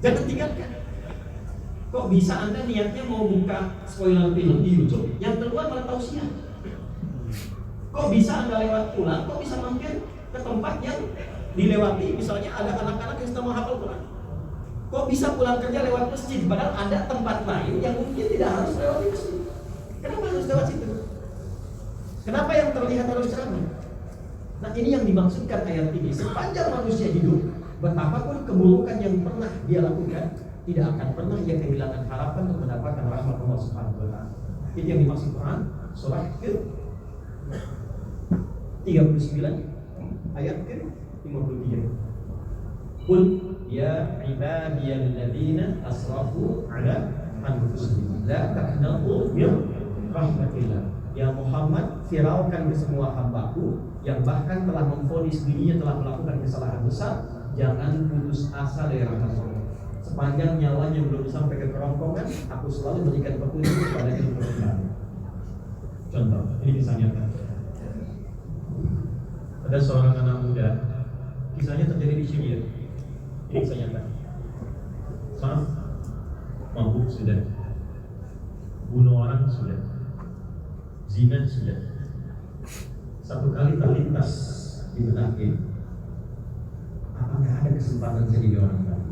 Jangan tinggalkan. Kok bisa Anda niatnya mau buka spoiler film di YouTube, yang keluar malah tausiah? Kok bisa Anda lewat pulang, kok bisa mampir ke tempat yang dilewati, misalnya ada anak-anak yang sedang menghafal Quran? Kok bisa pulang kerja lewat masjid, padahal ada tempat lain yang mungkin tidak harus lewat masjid? Kenapa harus lewat situ? Kenapa yang terlihat harus ceramah? Nah, ini yang dimaksudkan ayat ini. Sepanjang manusia hidup, betapapun keburukan yang pernah dia lakukan, tidak akan pernah ia kehilangan harapan untuk mendapatkan rahmat Allah Subhanahu wa taala. Itu yang dimaksud Quran surah ke-39 ayat ke-53. Qul ya ibadiyalladzina asrafu ala anfusihim la taqnatu min rahmatillah. Ya Muhammad, firaukan ke semua hambaku yang bahkan telah memvonis dirinya telah melakukan kesalahan besar, jangan putus asa dari rahmat Allah. Sepanjang nyawanya belum sampai ke kerongkongan, aku selalu berikan petunjuk kepadanya untuk berjalan. Contoh, ini kisah nyata. Ada seorang anak muda, kisahnya terjadi di Syria. Ini kisah nyata. Maaf, mabuk sudah, bunuh orang sudah, zina sudah. Satu kali terlintas di benaknya, apakah ada kesempatan jadi orang baru?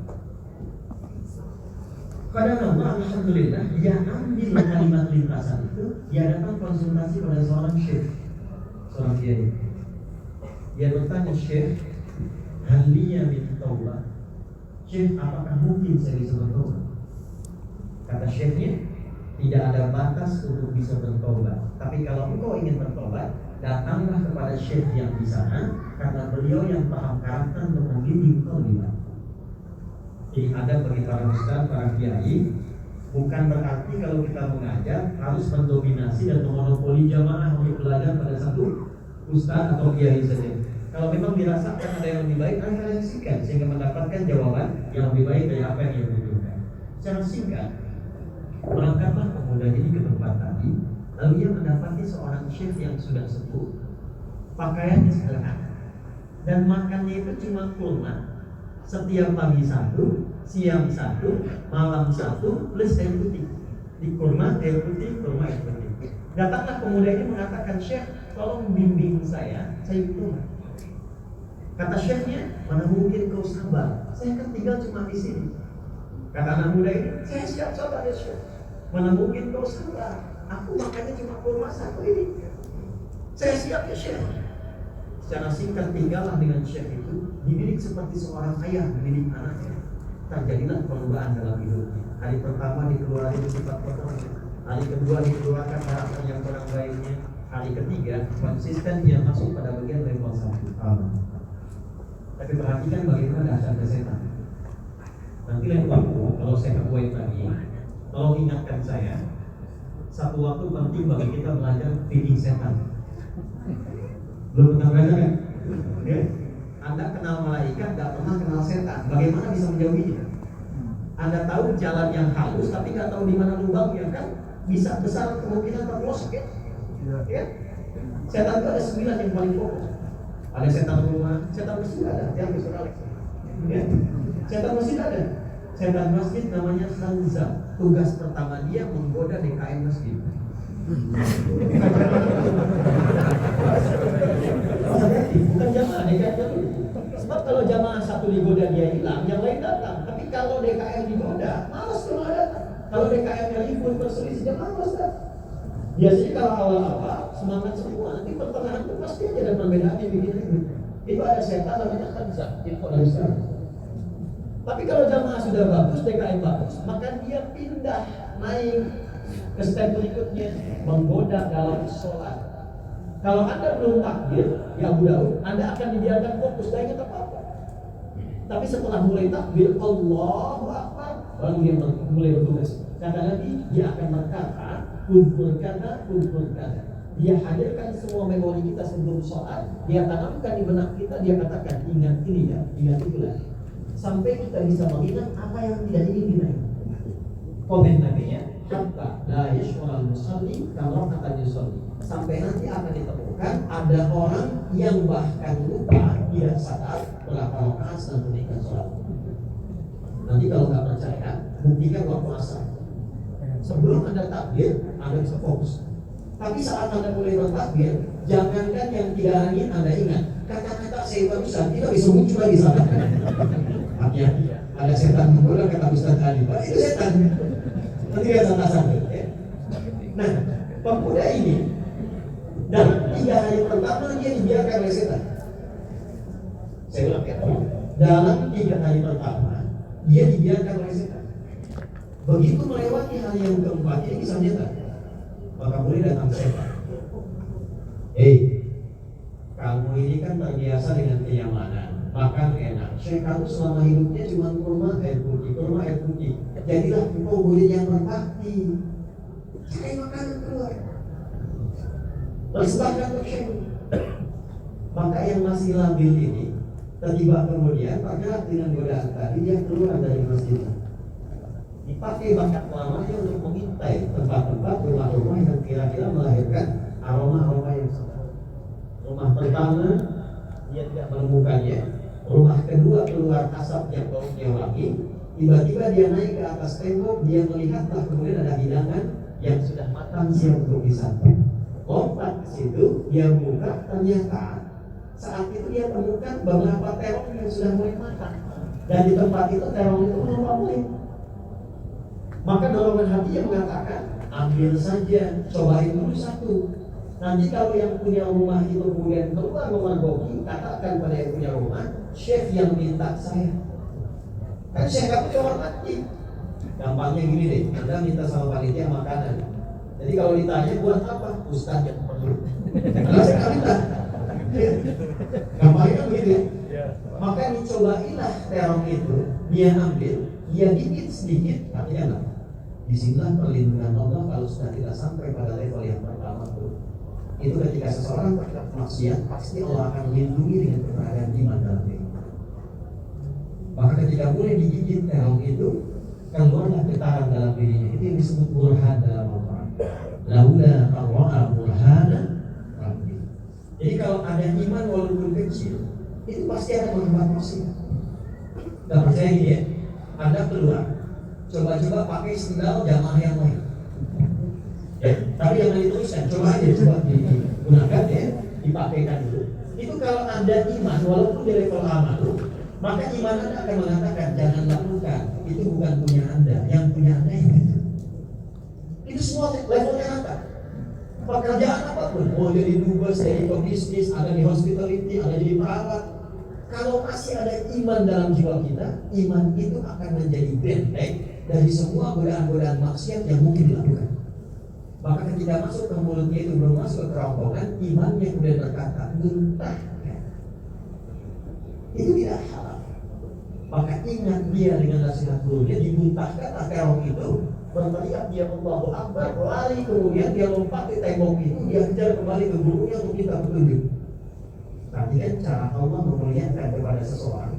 Pada Allah, alhamdulillah, dia ambil kalimat lintasan itu, dia datang konsultasi pada seorang syekh, seorang kiai. Dia bertanya, Syekh, haliya min taubah. Syekh, apakah mungkin saya bisa bertobat? Kata syekhnya, tidak ada batas untuk bisa bertobat. Tapi kalau engkau ingin bertobat, datanglah kepada syekh yang di sana, karena beliau yang paham karakter untuk membimbing engkau di mana. Jadi ada bagi para ustaz, para kiai, bukan berarti kalau kita mengajar harus mendominasi dan memonopoli jamaah untuk belajar pada satu ustaz atau kiai saja. Kalau memang dirasakan ada yang lebih baik, Anda reaksikan sehingga mendapatkan jawaban yang lebih baik dari apa yang dia butuhkan. Secara singkat, berangkatlah pemuda ini ke tempat tadi, lalu ia mendapati seorang syekh yang sudah sepuh, pakaiannya sederhana, dan makannya itu cuma kurma. Setiap pagi satu, siang satu, malam satu, plus air putih. Di kurma, air putih, kurma, air putih. Datanglah pemuda ini mengatakan, Syekh, tolong bimbing saya butuh. Kata syekhnya, mana mungkin kau sabar? Saya kan tinggal cuma di sini. Kata anak muda ini, saya siap sabar ya Syekh. Mana mungkin kau sabar? Aku makannya cuma kurma satu ini. Saya siap ya Syekh. Secara singkat tinggallah dengan syekh itu, dididik seperti seorang ayah mendidik anaknya. Terjadilah perubahan dalam hidupnya. Hari pertama dikeluarkan sifat kotor, hari kedua dikeluarkan karakter yang kurang baiknya, hari ketiga konsisten dia masuk pada bagian level 1. Tapi perhatikan bagaimana dahsyatnya setan. Nanti lain waktu kalau saya kepoin lagi, tolong ingatkan saya. Satu waktu penting bagi kita belajar feeding setan. Belum pernah belajar kan? Ya? Anda kenal malaikat, gak pernah kenal setan. Bagaimana bisa menjauhinya? Anda tahu jalan yang halus, tapi gak tahu di mana lubangnya kan? Bisa besar kemungkinan terpelosok ya? Ya? Setan itu ada 9 yang paling fokus. Ada setan rumah, setan masjid ada. Yang besar Alex. Ya? Setan masjid ada. Setan masjid namanya Sanza. Tugas pertama dia menggoda DKM masjid. Bukan jamaah, DKM. Sebab kalau jamaah satu digoda dia hilang, yang lain datang. Tapi kalau DKM digoda, malas kalau datang. Kalau DKM-nya ribut berselisih, dia malas datang. Biasanya kalau awal-awal semangat semua, nanti pertengahan itu pasti aja ada perbedaan yang bikin ribut. Itu ada setan namanya Khanza, info dari sekarang. Tapi kalau jamaah sudah bagus, DKM bagus, maka dia pindah naik ke step berikutnya, menggoda dalam sholat. Kalau Anda belum takbir, ya Abu Daud, Anda akan dibiarkan fokus, dan ingat apa-apa. Tapi setelah mulai takbir, Allahu Akbar, baru dia mulai bertugas. Kata Nabi, dia akan berkata, kumpul kata. Dia hadirkan semua memori kita sebelum sholat, dia tanamkan di benak kita, dia katakan, ingat ini ya, ingat itulah. Sampai kita bisa mengingat apa yang tidak ingin kita ingat. Komen Nabi-nya, hatta la yash'urul musalli kalau kata yusalli. Sampai nanti akan ditemukan ada orang yang bahkan lupa, dia sadar berapa rakaat sedang menunaikan sholat. Nanti Nanti kalau nggak percaya, buktikan waktu asar. Sebelum Anda takbir, Anda bisa fokus. Tapi saat Anda mulai bertakbir, jangankan yang tidak angin Anda ingat, kata-kata saya barusan tidak bisa muncul lagi sana. Hati-hati, ada setan menggoda kata Ustaz Ali, Pak, itu setan. Nanti dia santai-santai. Ya. Nah, pemuda ini dalam 3 hari pertama dia dibiarkan oleh setan. Saya ulang ya, dalam 3 hari pertama dia dibiarkan oleh setan. Begitu melewati hari yang keempat, ini kisah nyata. Maka mulai datang setan. Kamu ini kan terbiasa dengan kenyamanan, makan enak. Syekh kamu selama hidupnya cuma kurma air putih. Jadilah engkau murid yang berbakti. Cari makanan keluar. Persembahkan untuk Syekh. Maka yang masih labil ini, tiba kemudian tergerak dengan godaan tadi, dia keluar dari masjid. Dipakai bakat lamanya untuk mengintai tempat-tempat rumah-rumah yang kira-kira melahirkan aroma-aroma yang sama. Rumah pertama dia tidak menemukannya. Rumah kedua keluar asap yang baunya wangi. Tiba-tiba dia naik ke atas tembok, dia melihatlah kemudian ada hidangan yang sudah matang siap untuk disantap. Lompat ke situ, dia buka, ternyata saat itu dia temukan beberapa terong yang sudah mulai matang. Dan di tempat itu terong itu belum mulai. Maka dorongan hati yang mengatakan, ambil saja, cobain dulu satu. Nanti kalau yang punya rumah itu kemudian keluar memergoki, katakan pada yang punya rumah, chef yang minta saya. Kan chef kamu cuma mati. Gampangnya gini deh, Anda minta sama panitia makanan. Jadi kalau ditanya buat apa? Ustaz yang perlu. Karena saya nggak minta. Gampangnya begitu. Maka dicobailah terong itu, dia ambil, dia gigit sedikit, artinya apa? Disinilah perlindungan Allah kalau sudah tidak sampai pada level yang pertama itu. Itu ketika seseorang berbuat maksiat, pasti Allah akan melindungi dengan keberadaan iman dalam diri. Maka ketika mulai digigit terong itu, keluarlah getaran dalam dirinya. Itu yang disebut burhan dalam Al-Quran. Laula qarra'a burhana rabbi. Jadi kalau ada iman walaupun kecil, itu pasti akan menghambat maksiat. Gak percaya gini ya? Anda keluar, coba-coba pakai sendal jamaah yang lain. Ya, tapi jangan dituliskan, coba aja digunakan ya, dipakaikan dulu. Itu kalau Anda iman walaupun di level amal, maka iman Anda akan mengatakan jangan lakukan, itu bukan punya Anda, yang punya Anda yang itu. Itu semua levelnya apa? Pekerjaan apapun, mau jadi dubes, jadi pebisnis, ada di hospitality, ada jadi perawat. Kalau masih ada iman dalam jiwa kita, iman itu akan menjadi benteng dari semua godaan-godaan maksiat yang mungkin dilakukan. Maka ketika masuk ke mulutnya itu belum masuk ke kerongkongan, imannya kemudian berkata, muntahkan. Itu tidak halal. Maka ingat dia dengan nasihat gurunya, dimuntahkan terong itu, berteriak dia Allahu Akbar, lari kemudian dia lompat di tembok itu, dia kejar kembali ke gurunya untuk minta petunjuk. Tapi kan cara Allah memuliakan kepada seseorang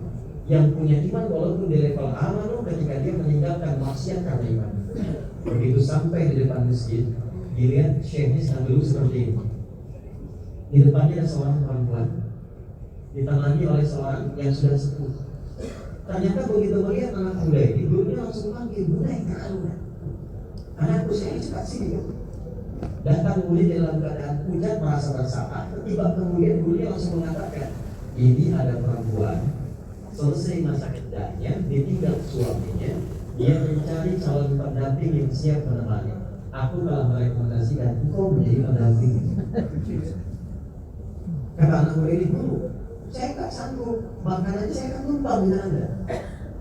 yang punya iman walaupun di level amal ketika dia meninggalkan maksiat karena iman. Begitu sampai di depan masjid, dilihat syekhnya sedang duduk seperti ini. Di depannya ada seorang perempuan, ditemani oleh seorang yang sudah sepuh. Ternyata begitu melihat anak muda ini, gurunya langsung panggil, "Bunda, kenapa? Anakku saya cepat sini." Datang murid dalam keadaan pucat merasa bersalah. Tiba kemudian gurunya langsung mengatakan, ini ada perempuan selesai masa iddahnya, ditinggal suaminya, dia mencari calon pendamping yang siap menemani. Aku telah merekomendasikan engkau menjadi pendamping. Kata anak murid ini, "Guru, saya nggak sanggup, makanannya saya akan numpang dengan Anda."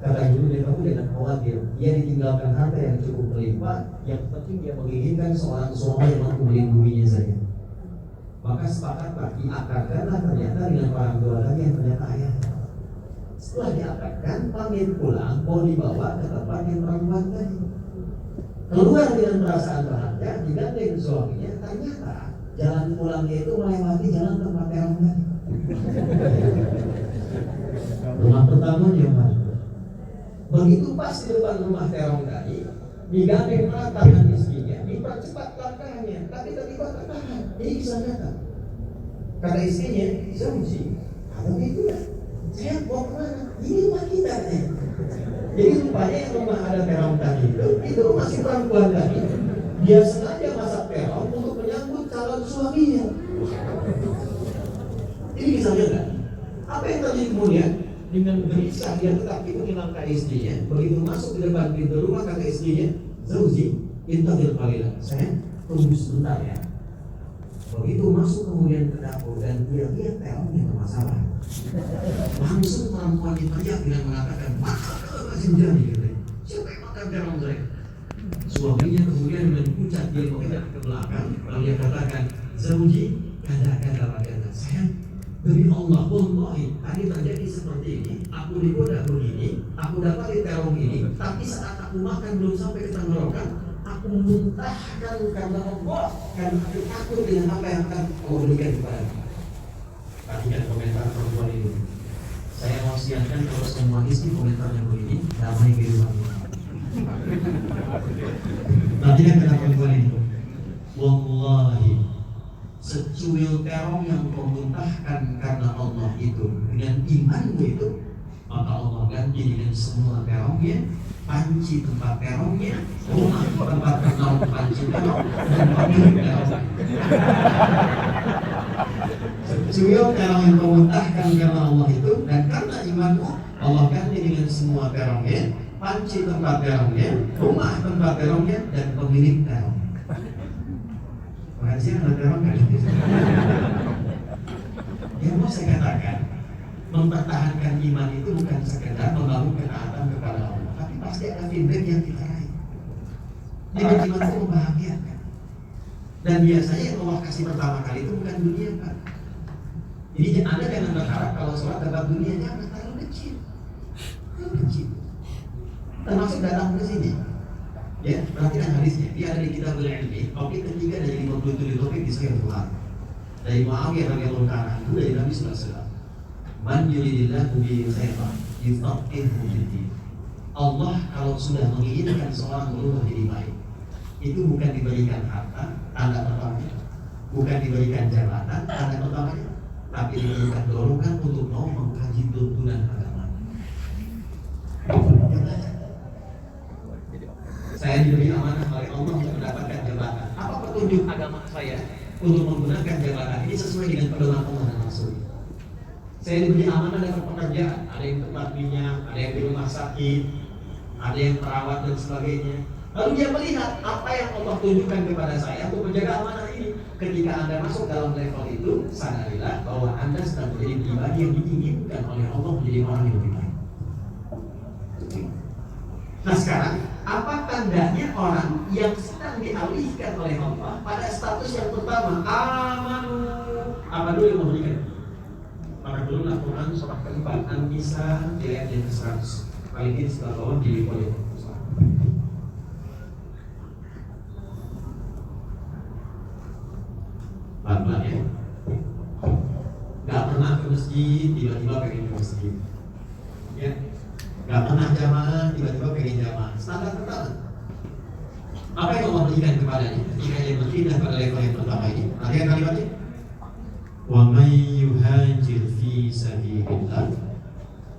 Kata gurunya, "Kamu jangan khawatir, dia ditinggalkan harta yang cukup berlimpah, yang penting dia menginginkan seorang suami yang mampu melindunginya saja." Maka sepakatlah, diakarkanlah ternyata dengan orang tua tadi yang ternyata ayah. Setelah diakarkan, pamit pulang, mau dibawa ke tempat yang perempuan tadi. Keluar dengan perasaan bahagia, digandeng suaminya, ternyata jalan pulangnya itu melewati jalan tempat terong tadi. Rumah pertamanya mana? Begitu pas di depan rumah terong tadi, digandeng erat tangan istrinya, dipercepat langkahnya, tapi tiba-tiba tertahan. Ini kisah nyata. Kata istrinya, "Zauji, kalau gitu ya, saya mau kemana? Ini rumah kita nih." Jadi rupanya yang rumah ada terong tadi itu masih perempuan tadi. Dia sengaja masak terong untuk menyambut calon suaminya. Ini bisa lihat apa yang terjadi kemudian? Dengan gelisah dia tetap itu menangkap istrinya. Begitu masuk ke depan pintu rumah, kata istrinya, Zauji, intadil qalila. Saya tunggu sebentar ya. Begitu masuk kemudian ke dapur dan dia lihat terongnya bermasalah. Langsung perempuan diteriak dengan mengatakan, makan masih jadi gitu. Siapa yang makan terong saya? Suaminya kemudian menpucat dia menghadap ke belakang, lalu dia katakan, Zauji, kata sayang, demi Allah, wallahi, tadi terjadi seperti ini. Aku digoda begini, aku dapat terong ini, tapi saat aku makan belum sampai ke tenggorokan, aku muntahkan karena Allah, karena aku takut dengan apa yang akan Allah berikan kepada aku. Perhatikan komentar perempuan ini. Saya wasiatkan kalau semua istri komentarnya begini, damai di rumah. Perhatikan kata perempuan ini. Wallahi, secuil terong yang kau muntahkan karena Allah itu dengan imanmu itu, maka Allah ganti dengan semua terongnya, panci tempat terongnya, rumah tempat menaruh panci terong, dan pemilik terong. Secuil terong yang kau muntahkan karena Allah itu dan karena imanmu, Allah ganti dengan semua terongnya, panci tempat terongnya, rumah tempat terongnya, dan pemilik terong. Pengajian ada terong kan? Yang mau saya katakan, mempertahankan iman itu bukan sekedar membangun ketaatan kepada Allah, tapi pasti ada feedback yang kita raih. Jadi iman itu membahagiakan. Dan biasanya yang Allah kasih pertama kali itu bukan dunia, Pak. Jadi Anda jangan berharap kalau sholat dapat dunianya akan terlalu kecil. Terlalu kecil. Termasuk datang ke sini. Ya, perhatikan hadisnya. Dia ada di kitab Al-Ilmi, topik ketiga dari 57 topik di Sahih Bukhari. Dari Muawiyah radhiyallahu anhu itu dari Nabi sallallahu alaihi wasallam. Man yuridillahu bihi khairan yufaqihuhu fid-din. Allah kalau sudah menginginkan seorang berubah jadi baik, itu bukan diberikan harta, tanda pertamanya. Bukan diberikan jabatan, tanda pertamanya. Tapi diberikan dorongan untuk mau mengkaji tuntunan agama. Saya diberi amanah oleh Allah untuk mendapatkan jabatan. Apa petunjuk agama saya untuk menggunakan jabatan ini sesuai dengan pedoman Allah dan Rasul? Saya diberi amanah dalam pekerjaan. Ada yang tempat minyak, ada yang di rumah sakit, ada yang perawat dan sebagainya. Lalu dia melihat apa yang Allah tunjukkan kepada saya untuk menjaga amanah ini. Ketika Anda masuk dalam level itu, sadarilah bahwa Anda sedang menjadi pribadi yang diinginkan oleh Allah menjadi orang yang lebih baik. Nah sekarang, apa tandanya orang yang sedang dialihkan oleh Allah pada status yang pertama, amanu? Apa dulu yang memberikan? Maka dulu Al-Quran surah keempat, An-Nisa di ayat yang ke-100. Kali ini setelah bawah di pojok. Pelan-pelan ya. Gak pernah ke masjid, tiba-tiba pengen ke masjid. Ya. Gak pernah jamaah, tiba-tiba pengen jamaah. Standar pertama. Apa yang Allah berikan kepadanya ketika dia berpindah pada level yang pertama ini? Perhatikan kalimatnya. Wa may yuhajir fi sabilillah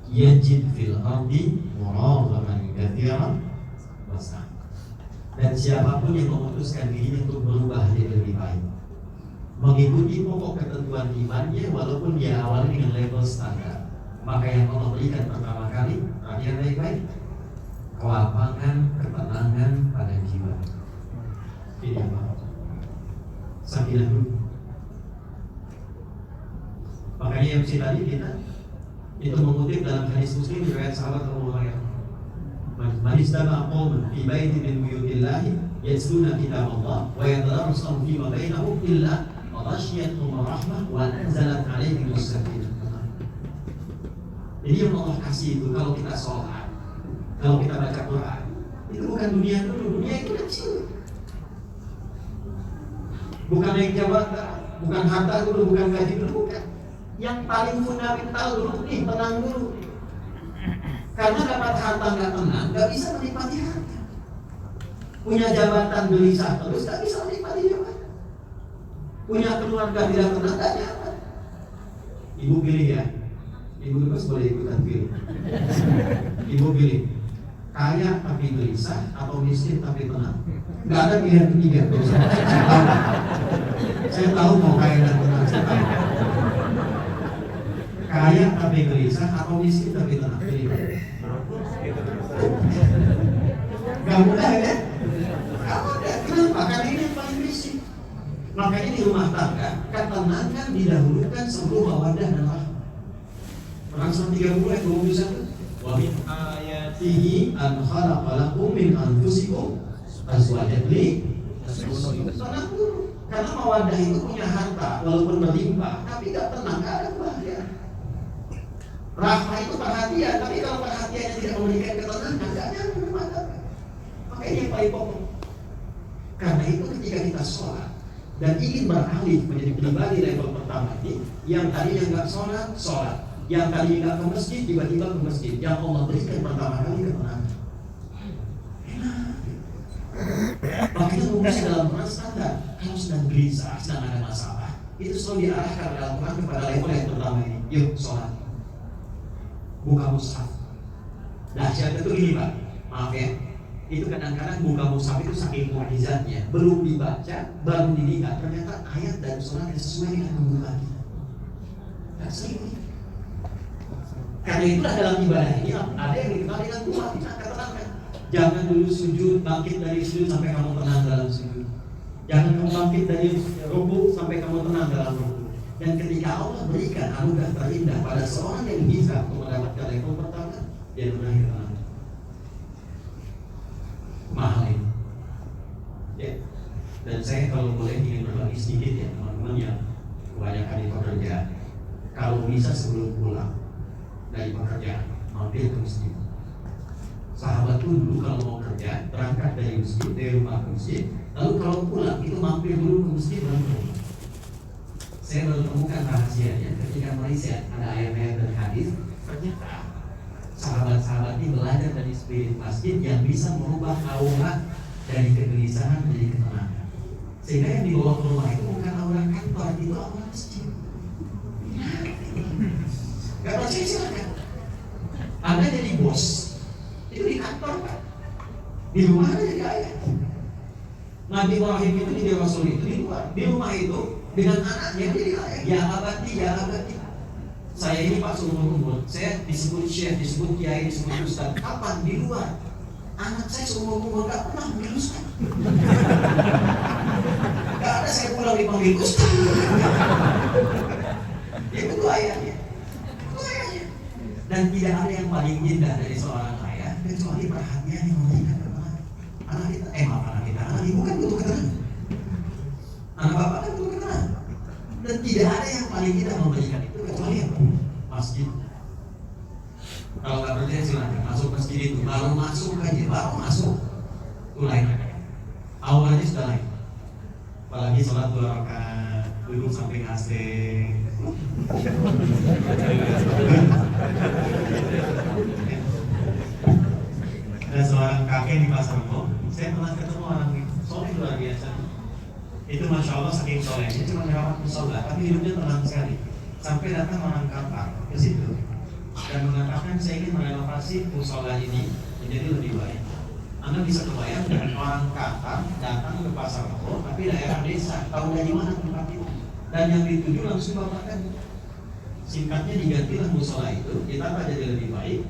yajid fil ardi muragaman katsiran wasa'. Dan siapapun yang memutuskan dirinya untuk berubah jadi lebih baik, mengikuti pokok ketentuan imannya walaupun dia awalnya dengan level standar, maka yang Allah berikan pertama kali, perhatian baik-baik, kelapangan, ketenangan pada jiwa. Ini apa? Sakinah dulu. Makanya yang tadi kita itu mengutip dalam hadis Muslim riwayat sahabat Abu Hurairah. Man istama'a qaumun fi baitin min buyutillah yatluna kitab Allah wa yatadarrasuna fi ma bainahum illa ghashiyatuhum rahmah wa anzalat 'alaihim as-sakinah. Jadi yang Allah kasih itu kalau kita sholat, kalau kita baca Quran, itu bukan dunia dulu, dunia itu kecil. Bukan naik jabatan, bukan harta dulu, bukan gaji dulu, bukan. Yang paling fundamental dulu nih, tenang dulu. Karena dapat harta nggak tenang, nggak bisa menikmati harta. Punya jabatan gelisah terus, nggak bisa menikmati jabatan. Punya keluarga tidak tenang, nggak dapat. Ibu pilih ya. Ibu bebas boleh ikutan pilih. Ibu pilih kaya tapi gelisah atau miskin tapi tenang. Nggak ada pilihan ketiga. Saya tahu mau kaya dan tenang. Kaya tapi gelisah atau miskin tapi tenang. Gak mudah kan? Gak mudah. Kenapa? Karena ini yang paling basic. Makanya di rumah tangga ketenangan didahulukan sebelum mawaddah dan rahmah. Perang 130 ayat 21. Wa min ayatihi an khalaqa lakum min anfusikum azwajan litaskunu. Karena mawaddah itu punya harta walaupun berlimpah, tapi gak tenang, gak ada kebahagiaan. Rahmah itu perhatian, tapi kalau perhatiannya tidak memberikan ketenangan, gak ada rumah tangga. Makanya yang paling pokok. Karena itu ketika kita sholat dan ingin beralih menjadi pribadi level pertama ini, yang tadinya nggak sholat, yang tadinya nggak ke masjid, tiba-tiba ke masjid, yang Allah berikan pertama kali ketenangan. Makanya rumusnya dalam Quran standar, kalau sedang gelisah, sedang ada masalah, itu selalu diarahkan dalam Quran kepada level yang pertama ini. Yuk sholat, buka mushaf. Dahsyatnya itu gini Pak, maaf ya, itu kadang-kadang buka mushaf itu saking mu'jizatnya, belum dibaca, baru dilihat, ternyata ayat dan sholat yang sesuai dengan kebutuhan kita. Dan sering. Karena itulah dalam ibadah ini ada yang dikenal dengan dua, kita katakan. Jangan dulu sujud, bangkit dari sujud sampai kamu tenang dalam sujud. Jangan kamu bangkit dari rukuk sampai kamu tenang dalam rukuk. Dan ketika Allah berikan anugerah terindah pada seorang yang bisa untuk mendapatkan level pertama, dia berakhir tenang. Mahal ini. Ya. Dan saya kalau boleh ingin berbagi sedikit ya teman-teman yang kebanyakan di pekerjaan. Kalau bisa sebelum pulang dari pekerjaan, mampir ke masjid. Sahabat tuh dulu kalau mau kerja berangkat dari masjid, dari rumah ke masjid, lalu kalau pulang itu mampir dulu ke masjid baru pulang. Saya baru temukan rahasianya ketika meriset ada ayat-ayat dan hadis, ternyata sahabat-sahabat ini belajar dari spirit masjid yang bisa merubah aura dari kegelisahan menjadi ketenangan. Sehingga yang dibawa ke rumah itu bukan aura kantor, itu aura masjid. Gak percaya silakan. Anda jadi bos. Itu di kantor Pak, di rumah ada jadi ayah. Nabi Ibrahim itu di Rasul itu di luar, di rumah itu dengan anaknya jadi ayah. Ya abadi, ya abadi. Saya ini Pak seumur umur, saya disebut syekh, disebut kiai, disebut ustaz. Kapan? Di luar. Anak saya seumur umur gak pernah panggil ustaz. Gak ada saya pulang dipanggil ustaz. Itu ayahnya. Itu ayahnya. Dan tidak ada yang paling indah dari seorang ayah kecuali perhatian yang memberikan ketenangan. Anak kita, anak ibu kan butuh ketenangan. Anak bapak kan butuh ketenangan. Dan tidak ada yang paling indah memberikan itu kecuali apa? Masjid. Kalau nggak percaya silakan masuk masjid itu. Baru masuk aja, baru masuk. Itu lain. Awalnya sudah lain. Apalagi sholat 2 rakaat, duduk samping AC. Ada seorang kakek di pasar Rebo, saya pernah ketemu orang soleh luar biasa. Itu masya Allah saking solehnya cuma merawat musola, tapi hidupnya tenang sekali. Sampai datang orang Qatar ke situ dan mengatakan saya ingin merenovasi musola ini menjadi lebih baik. Anda bisa kebayang dengan orang Qatar datang ke pasar Rebo, tapi daerah desa, tahu dari mana tempat itu, dan yang dituju langsung bapakan. Singkatnya digantilah musola itu, ditata jadi lebih baik.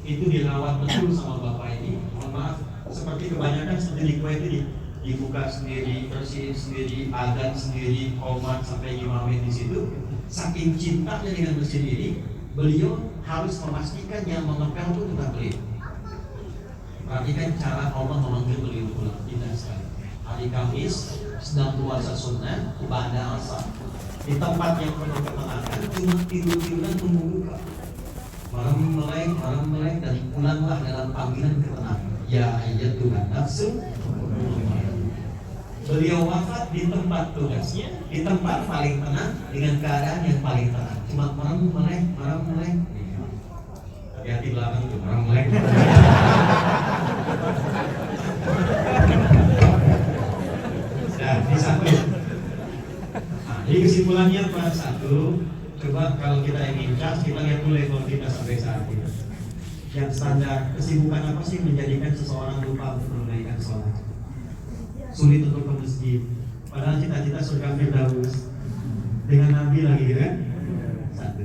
Itu dirawat betul sama bapak ini. Mohon maaf, seperti kebanyakan seperti di Kuwait ini dibuka sendiri, bersihin sendiri, adzan sendiri, qomat sampai imamnya di situ. Saking cintanya dengan masjid ini, beliau harus memastikan yang mengepel itu tetap beliau. Perhatikan cara Allah memanggil beliau pulang, indah sekali. Hari Kamis sedang puasa sunnah, ibadah asar, di tempat yang penuh ketenangan, cuma tidur-tiduran tunggu buka. Malam melek dan pulanglah dalam panggilan ketenangan. Ya ayyatuhan nafsu. Beliau wafat di tempat tugasnya, di tempat paling tenang dengan keadaan yang paling tenang. Cuma malam melek. Hati-hati belakang tuh, malam melek. Nah, di satu. Nah, jadi kesimpulannya Pak, 1. Coba kalau kita ingin cas, kita lihat dulu level kita sampai saat ini. Yang standar, kesibukan apa sih menjadikan seseorang lupa untuk menunaikan sholat? Sulit untuk ke masjid, padahal cita-cita surga Firdaus dengan Nabi lagi kan? Satu.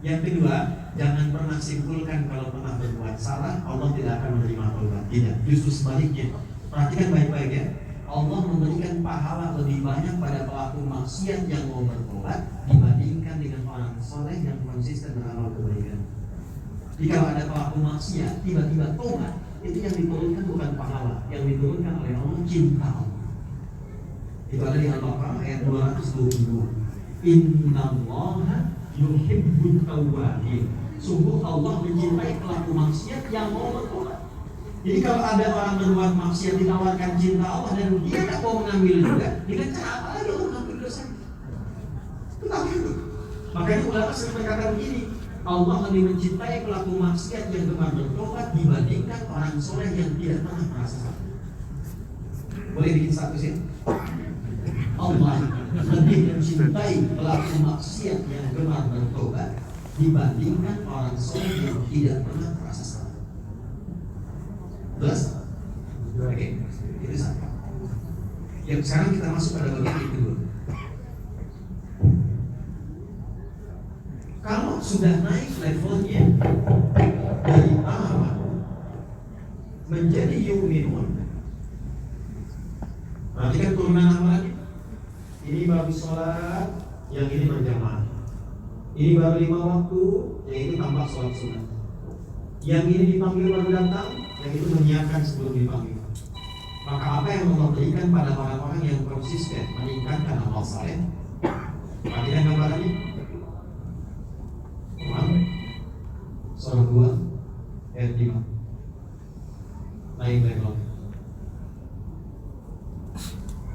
Yang kedua, jangan pernah simpulkan kalau pernah berbuat salah Allah tidak akan menerima taubat. Tidak, justru sebaliknya. Perhatikan baik-baik ya. Allah memberikan pahala lebih banyak pada pelaku maksiat yang mau bertobat dibandingkan dengan orang soleh yang konsisten beramal kebaikan. Jika ada pelaku maksiat tiba-tiba tobat, itu yang diturunkan bukan pahala, yang diturunkan oleh Allah cinta Allah. Itu ada di Al-Baqarah ayat 222. Innallaha yuhibbut tawwabin. Sungguh Allah mencintai pelaku maksiat yang mau bertobat. Jadi kalau ada orang berbuat maksiat ditawarkan cinta Allah dan dia tak mau mengambil juga, dengan cara apa lagi Allah mengambil dosa? Itu tak gitu. Makanya ulama sering berkata begini, Allah lebih mencintai pelaku maksiat yang gemar bertobat dibandingkan orang soleh yang tidak pernah merasa salah. Boleh bikin status ya? Allah lebih mencintai pelaku maksiat yang gemar bertobat dibandingkan orang soleh yang tidak pernah merasa salah. Jelas? Oke, itu satu. Yang sekarang kita masuk pada bagian yang kedua. Kalau sudah naik levelnya dari aman menjadi yu'minun, berarti kan turunan apa lagi? Ini baru sholat, yang ini berjamaah. Ini baru 5 waktu, yang ini tambah sholat sunnah. Yang ini dipanggil baru datang, yang itu menyiapkan sebelum dipanggil. Maka apa yang Allah berikan pada orang-orang yang konsisten meningkatkan amal saleh? Perhatikan gambarannya. Surah 2 ayat 5. Naik level.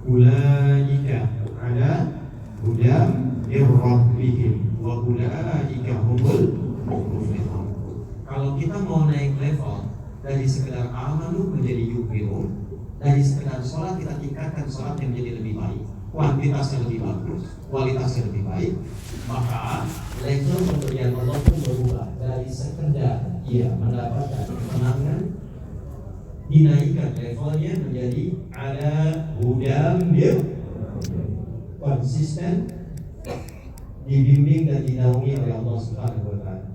Ulaika ala hudam min rabbihim wa ulaika humul muflihun. Kalau kita mau naik level dari sekedar amanu menjadi yu'minun, dari sekedar sholat kita tingkatkan sholat yang menjadi lebih baik, kuantitasnya lebih bagus, kualitasnya lebih baik, maka level pemberian Allah pun berubah dari sekedar mendapatkan kemenangan, dinaikkan levelnya menjadi ada hudam konsisten, dibimbing dan dinaungi oleh Allah Subhanahu wa Ta'ala.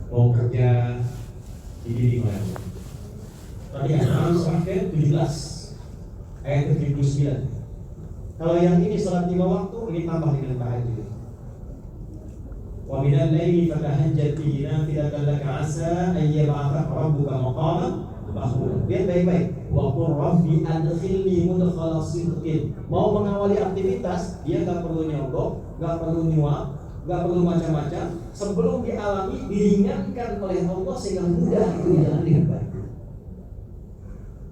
Mau kerja dibimbing oleh Allah. Tadi ada surah 17 ayat 79. Kalau yang ini sholat 5 waktu, ini tambah dengan tahajud. Wa minal laili fatahajjad bihi nafilatan laka asa an yab'athaka rabbuka maqaman mahmuda. Lihat baik-baik. Wa qur rabbi adkhilni mudkhala sidqin. Mau mengawali aktivitas, dia enggak perlu nyogok, enggak perlu nyuap, enggak perlu macam-macam. Sebelum dialami, diringankan oleh Allah sehingga mudah itu berjalan dengan baik.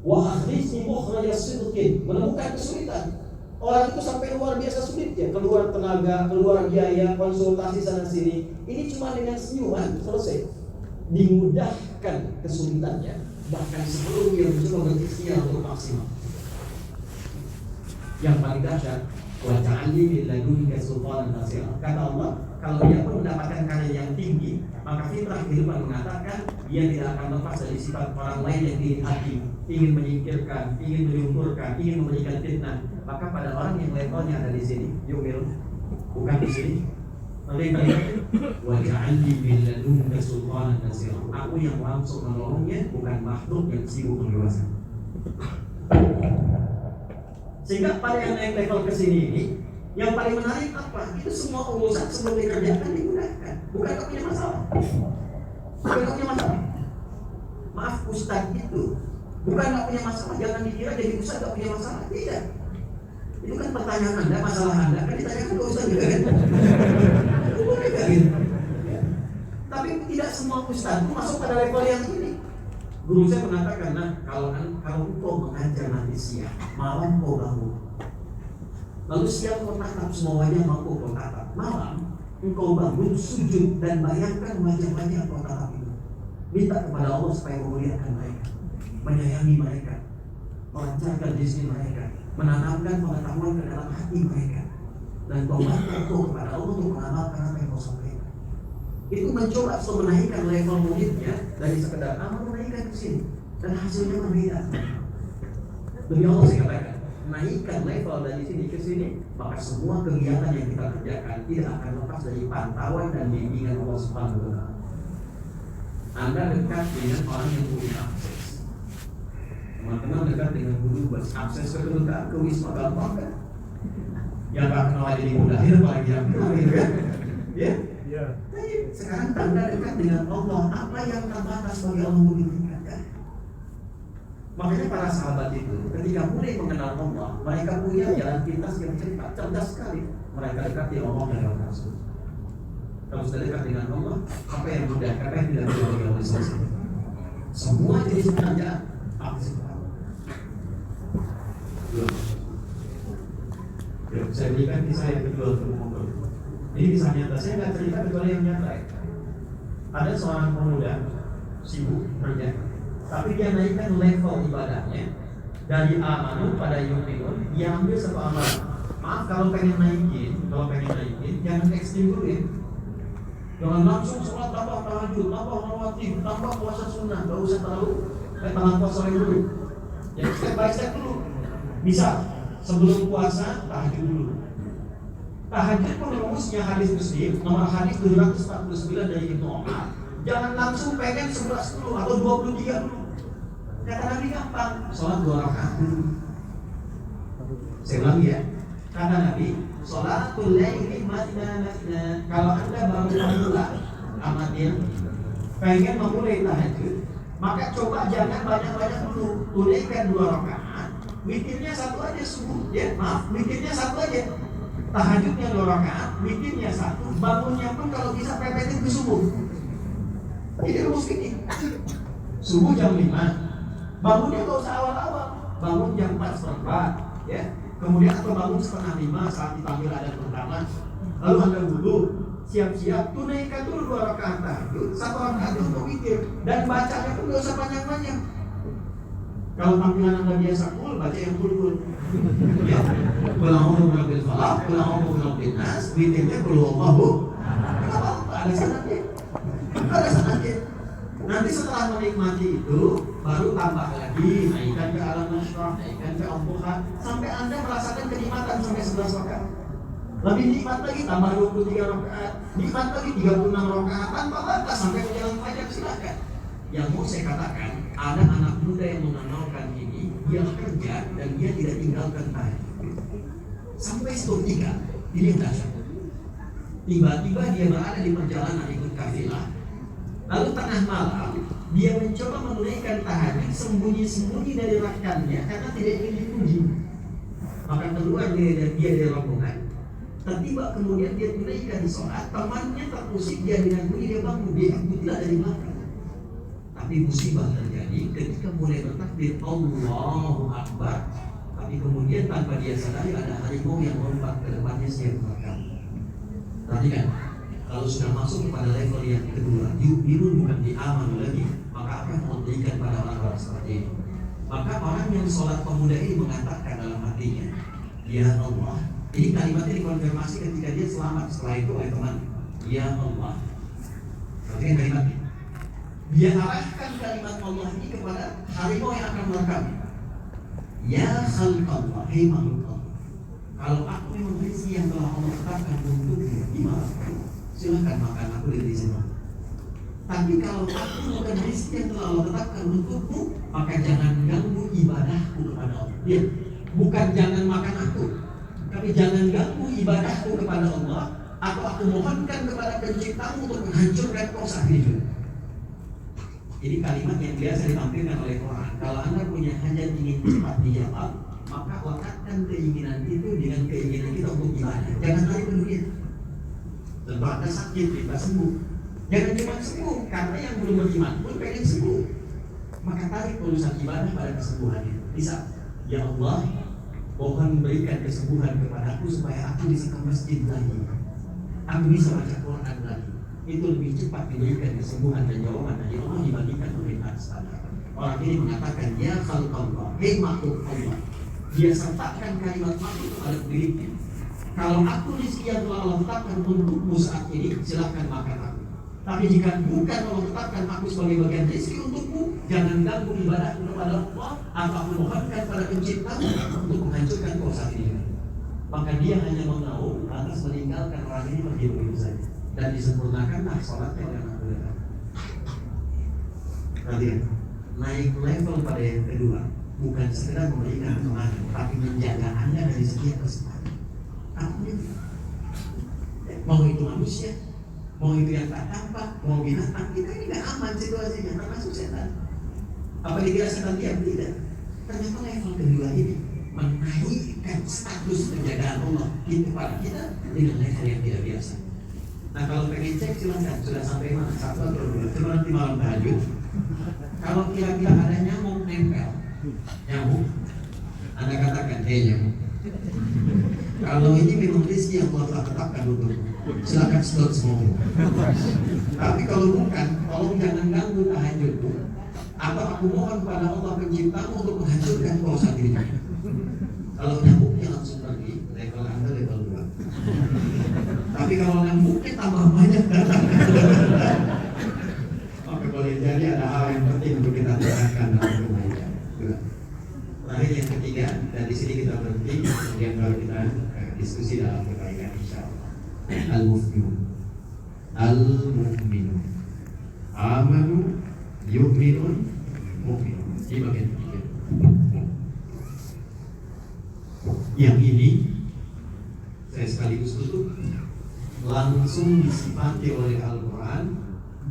Wa akhrijni mukhraja sidqin. Menemukan kesulitan. Orang itu sampai luar biasa sulit ya, keluar tenaga, keluar biaya, konsultasi sana sini. Ini cuma dengan senyuman selesai. Dimudahkan kesulitannya, bahkan sebelum dia mencoba berikhtiar untuk maksimal. Yang paling dahsyat, wa ja'alni min ladunka sultanan nasira. Kata Allah, kalau dia pun mendapatkan karir yang tinggi, maka fitrah kehidupan mengatakan dia tidak akan lepas dari sifat orang lain yang ingin hakim, ingin menyingkirkan, ingin menyumpurkan, ingin memberikan fitnah. Maka pada orang yang levelnya ada di sini, yu'minun, bukan di sini. Mereka wa ja'alni min ladunka sultanan nasira. Aku yang langsung menolongnya, bukan makhluk yang sibuk menguasai. Sehingga pada yang naik level ke sini ini, yang paling menarik apa? Itu semua urusan sebelum dikerjakan dimudahkan. Bukan tak punya masalah. Bukan tak punya masalah. Maaf ustaz itu bukan tak punya masalah. Jangan dikira jadi ustaz tak punya masalah. Tidak. Itu kan pertanyaan Anda, masalah Anda kan ditanyakan ke ustaz juga kan? Boleh gak gitu? Ya. Tapi tidak semua ustaz itu masuk pada level yang ini. Guru saya mengatakan, nah kalau engkau mengajar nanti siang, malam kau bangun. Lalu siang kau tatap semua wajah mampu kau tatap. Malam engkau bangun sujud dan bayangkan wajah-wajah kau tatap itu. Minta kepada Allah supaya memuliakan mereka, menyayangi mereka, melancarkan rezeki mereka, menanamkan pengetahuan ke dalam hati mereka, dan kau bantu kepada Allah untuk mengamalkan apa yang kau sampaikan. itu mencoba untuk menaikkan level muridnya dari sekedar amal menaikkan ke sini, dan hasilnya berbeda. Demi Allah saya katakan, naikkan level dari sini ke sini, maka semua kegiatan yang kita kerjakan tidak akan lepas dari pantauan dan bimbingan Allah Subhanahu wa Ta'ala. Anda dekat dengan orang yang punya akses. Teman-teman dekat dengan guru, akses ke kedutaan, ke wisma gampang kan? Yang gak kenal aja dimudahin, apalagi yang kenal gitu kan? Ya? Sekarang Anda dekat dengan Allah, apa yang terbatas bagi Allah meningkatkan? Makanya para sahabat itu ketika mulai mengenal Allah, mereka punya jalan pintas yang cepat, cerdas sekali. Mereka dekat dengan Allah dan Rasul. Kalau sudah dekat dengan Allah, apa yang mudah, apa yang tidak mudah bagi Allah selesai. Semua jenis pekerjaan pasti tahu. Saya berikan kisah yang kedua untuk mengukur. Ini kisah nyata. Saya nggak cerita kecuali yang nyata. Ada seorang pemuda sibuk kerja, tapi dia naikkan level ibadahnya dari amanu pada yuminun. Dia ambil satu amalan. Maaf kalau pengen naikin, jangan ekstrim dulu ya. Jangan langsung sholat tambah tahajud, tambah rawatib, tambah puasa sunnah. Gak usah terlalu tambah sore dulu. Jadi step by step dulu. Bisa sebelum puasa tahajud dulu. Tahajud pun rumusnya hadis Muslim nomor hadis 749 dari Ibnu Umar. Jangan langsung pengen 11 dulu atau 23 dulu. Kata Nabi gampang, sholat 2 rakaat dulu. Saya ulangi ya. Kata Nabi, sholatul laili matna. Kalau Anda baru memulai amatir, pengen memulai tahajud, maka coba jangan banyak-banyak dulu. Tunaikan 2 rakaat. Witirnya 1 aja subuh. Ya, maaf, witirnya 1 aja. Tahajudnya 2 rakaat, witirnya 1. Bangunnya pun kalau bisa pepetin ke subuh. Jadi rumus gini. Subuh jam 5. Bangunnya gak usah awal-awal. Bangun jam 4:15, ya. Kemudian atau bangun 4:30 saat dipanggil adzan pertama. Lalu Anda wudu, siap-siap tunaikan dulu 2 rakaat tahajud, 1 rakaat untuk witir, dan bacanya pun gak usah panjang-panjang. Kalau tampilan Anda biasa full, baca yang full. Ya. Qul bil falaq, qul bil nas, witirnya qul huwallahu. Ada sanadnya. Nanti setelah menikmati itu, baru tambah lagi, naikkan ke alam nasrah, naikkan ke al-duha, sampai Anda merasakan kenikmatan sampai 11 rakaat. Lebih nikmat lagi, tambah 23 rakaat, nikmat lagi 36 rakaat, tanpa batas sampai menjelang fajar, silakan. Yang mau saya katakan, ada anak muda yang mengenalkan ini, dia kerja dan dia tidak tinggalkan tahajud. Sampai stop 3, ini yang dahsyat. Tiba-tiba dia berada di perjalanan ikut kafilah. Lalu tengah malam dia mencoba menunaikan tahajud sembunyi-sembunyi dari rekannya karena tidak ingin dipuji. Maka keluar dia dari rombongan. Tiba kemudian dia tunaikan sholat, temannya terusik dia dengan bunyi, dia bangun, dia ikutilah dari belakang. Tapi musibah terjadi ketika mulai bertakbir Allahu Akbar. Tapi kemudian tanpa dia sadari ada harimau yang melompat ke depannya siap merekam. Perhatikan. Kalau sudah masuk kepada level yang kedua, yu'minun bukan diaman lagi, maka apa yang Allah berikan pada orang-orang seperti ini? Maka orang yang sholat pemuda ini mengatakan dalam hatinya, ya Allah, ini kalimatnya dikonfirmasi ketika dia selamat setelah itu oleh teman. Ya Allah, perhatikan kalimatnya. Dia arahkan kalimat Allah ini kepada harimau yang akan merekam. Ya khalqallah, hei makhluk Allah, kalau aku memang rezeki yang telah Allah tetapkan untukmu, gimana? Silakan makan aku di sini. Tapi kalau aku bukan rezeki yang telah Allah tetapkan untukmu, maka jangan ganggu ibadahku kepada Allah. Ya, bukan jangan makan aku, tapi jangan ganggu ibadahku kepada Allah. Atau aku mohonkan kepada penciptamu untuk menghancurkan kau saat ini. Jadi kalimat yang biasa ditampilkan oleh Quran. Kalau Anda punya hajat ingin cepat dijawab, maka lekatkan keinginan itu dengan keinginan kita untuk ibadah. Jangan tarik ke dunia. Tentu Anda sakit, kita sembuh. Jangan cuma sembuh, karena yang belum beriman pun pengen sembuh. Maka tarik urusan ibadah pada kesembuhan itu. Bisa, ya Allah, mohon berikan kesembuhan kepadaku supaya aku bisa ke masjid lagi. Aku bisa baca Quran lagi. Itu lebih cepat diberikan kesembuhan dan jawaban dari Allah dibandingkan permintaan standar. Orang ini mengatakan, ya khalqallah, hei makhluk Allah. Dia sertakan kalimat makhluk kepada dirinya. Kalau aku rezeki yang telah Allah tetapkan untukmu saat ini, silakan makan aku. Tapi jika bukan Allah tetapkan aku sebagai bagian rezeki untukmu, jangan ganggu ibadahmu kepada Allah atau memohonkan pada penciptamu untuk menghancurkan kau saat ini. Maka dia hanya mengaum atas meninggalkan orang ini pergi begitu saja dan disempurnakanlah sholatnya dengan Al-Quran. Perhatikan, naik level pada yang kedua bukan sekedar memberikan kemana, tapi menjaga Anda dari setiap kesempatan. Apapun itu, mau itu manusia, mau itu yang tak tampak, mau binatang, kita ini gak aman situasinya, termasuk setan. Apa dikira setan diam? Tidak. Ternyata level kedua ini menaikkan status penjagaan Allah di kepala kita dengan level yang tidak biasa. Nah kalau pengen cek silakan, sudah sampai mana? Satu atau dua? Coba nanti malam tahajud. Kalau kira-kira ada nyamuk nempel, nyamuk, Anda katakan, nyamuk. Kalau ini memang rezeki yang Allah telah tetapkan untukmu, silakan slot semua. Tapi kalau bukan, tolong jangan ganggu tahajudku. Atau aku mohon kepada Allah penciptamu untuk menghancurkan kau saat ini. Kalau nyamuknya langsung pergi, level Anda level 2. Tapi kalau nyamuknya tambah banyak datang, maka boleh jadi ada hal yang penting untuk kita tekankan dalam rumah ini. Terakhir yang ketiga, dan di sini kita berhenti, kemudian baru kita diskusi dalam kebaikan insyaallah. Al-Mu'minun, Al-Mu'minun, Amanu, Yu'minun, Mu'minun. Ini bagian ketiga. Yang ini saya sekaligus tutup, langsung disifati oleh Al-Quran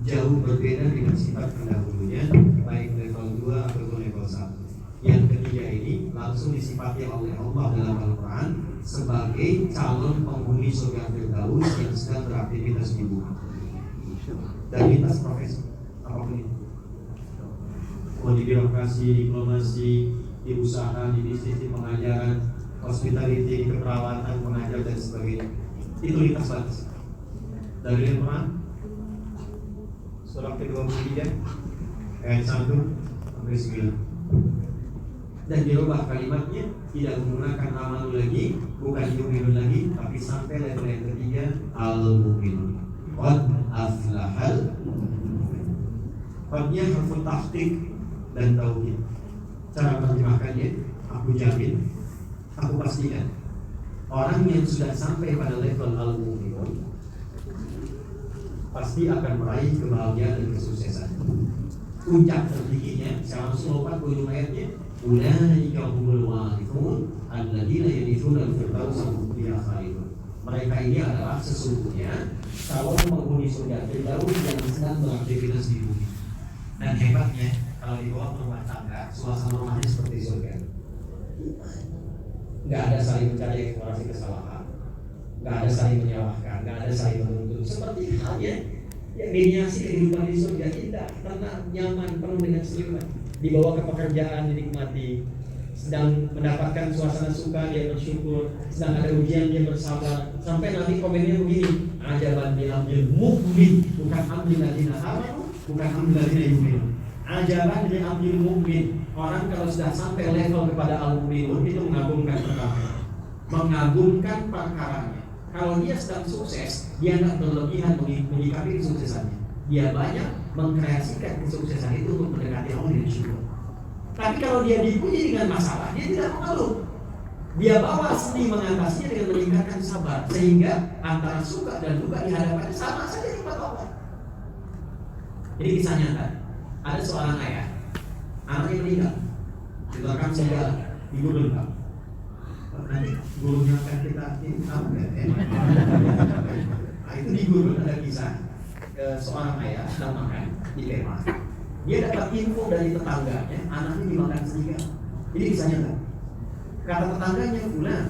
jauh berbeda dengan sifat pendahulunya, baik level 2 ataupun level 1. Yang ketiga ini langsung disifati oleh Allah dalam Al-Quran sebagai calon penghuni surga Firdaus yang sedang beraktivitas di bumi dan lintas profesi apapun itu, mau di birokrasi, diplomasi, di usaha, di bisnis, di pengajaran, hospitality, di keperawatan, pengajar dan sebagainya. Itu lintas batas. Dari Al-Quran surah ke-23 ayat 1 sampai 9. Dan dirubah kalimatnya, tidak menggunakan amanu lagi, bukan yu'minun lagi, tapi sampai level yang ketiga al-mu'minun. Qad aflahal mu'minun. Qadnya harfun tahqiq dan tauhid. Cara menerjemahkannya, aku jamin, aku pastikan orang yang sudah sampai pada level al-mu'minun pasti akan meraih kebahagiaan dan kesuksesan. Puncak tertingginya, saya langsung lompat ke ujung ayatnya, ulaika humul warithun alladzina yarithuna al-firdaus hum fiha khalidun. Mereka ini adalah sesungguhnya calon penghuni surga Firdaus yang sedang beraktivitas di bumi. Dan hebatnya, kalau dibawa ke rumah tangga, suasana rumahnya seperti surga. Nggak ada saling mencari eksplorasi kesalahan, nggak ada saling menyalahkan, nggak ada saling menuntut. Seperti halnya yang mediasi kehidupan di surga, indah, tenang, nyaman, penuh dengan senyuman. Dibawa ke pekerjaan dinikmati, sedang mendapatkan suasana suka dia bersyukur, sedang ada ujian dia bersabar. Sampai nanti komennya begini, ajaban bil amril mu'min, bukan amril ladina amanu, bukan amril ladina yu'minun. Ajaban bil amril mu'min. Orang kalau sudah sampai level kepada al-mu'minun itu mengagumkan perkara, mengagumkan perkaranya. Kalau dia sedang sukses, dia tidak berlebihan menyikapi kesuksesannya. Dia banyak mengkreasikan kesuksesan itu untuk mendekati Allah dan syukur. Tapi kalau dia dipuji dengan masalah, dia tidak mengeluh. Dia bawa seni mengatasinya dengan meningkatkan sabar, sehingga antara suka dan duka di hadapannya sama saja nikmat Allah. Ini kisah nyata. Ada seorang ayah, anaknya meninggal, diterekam segala, ibu lengkap. Nanti gurunya akan kita ini tahu nggak? Nah itu di guru ada kisah. Seorang ayah sedang makan di kemah. Dia dapat info dari tetangganya, anaknya dimakan serigala. Ini kisahnya kan? Kata tetangganya, Fulan,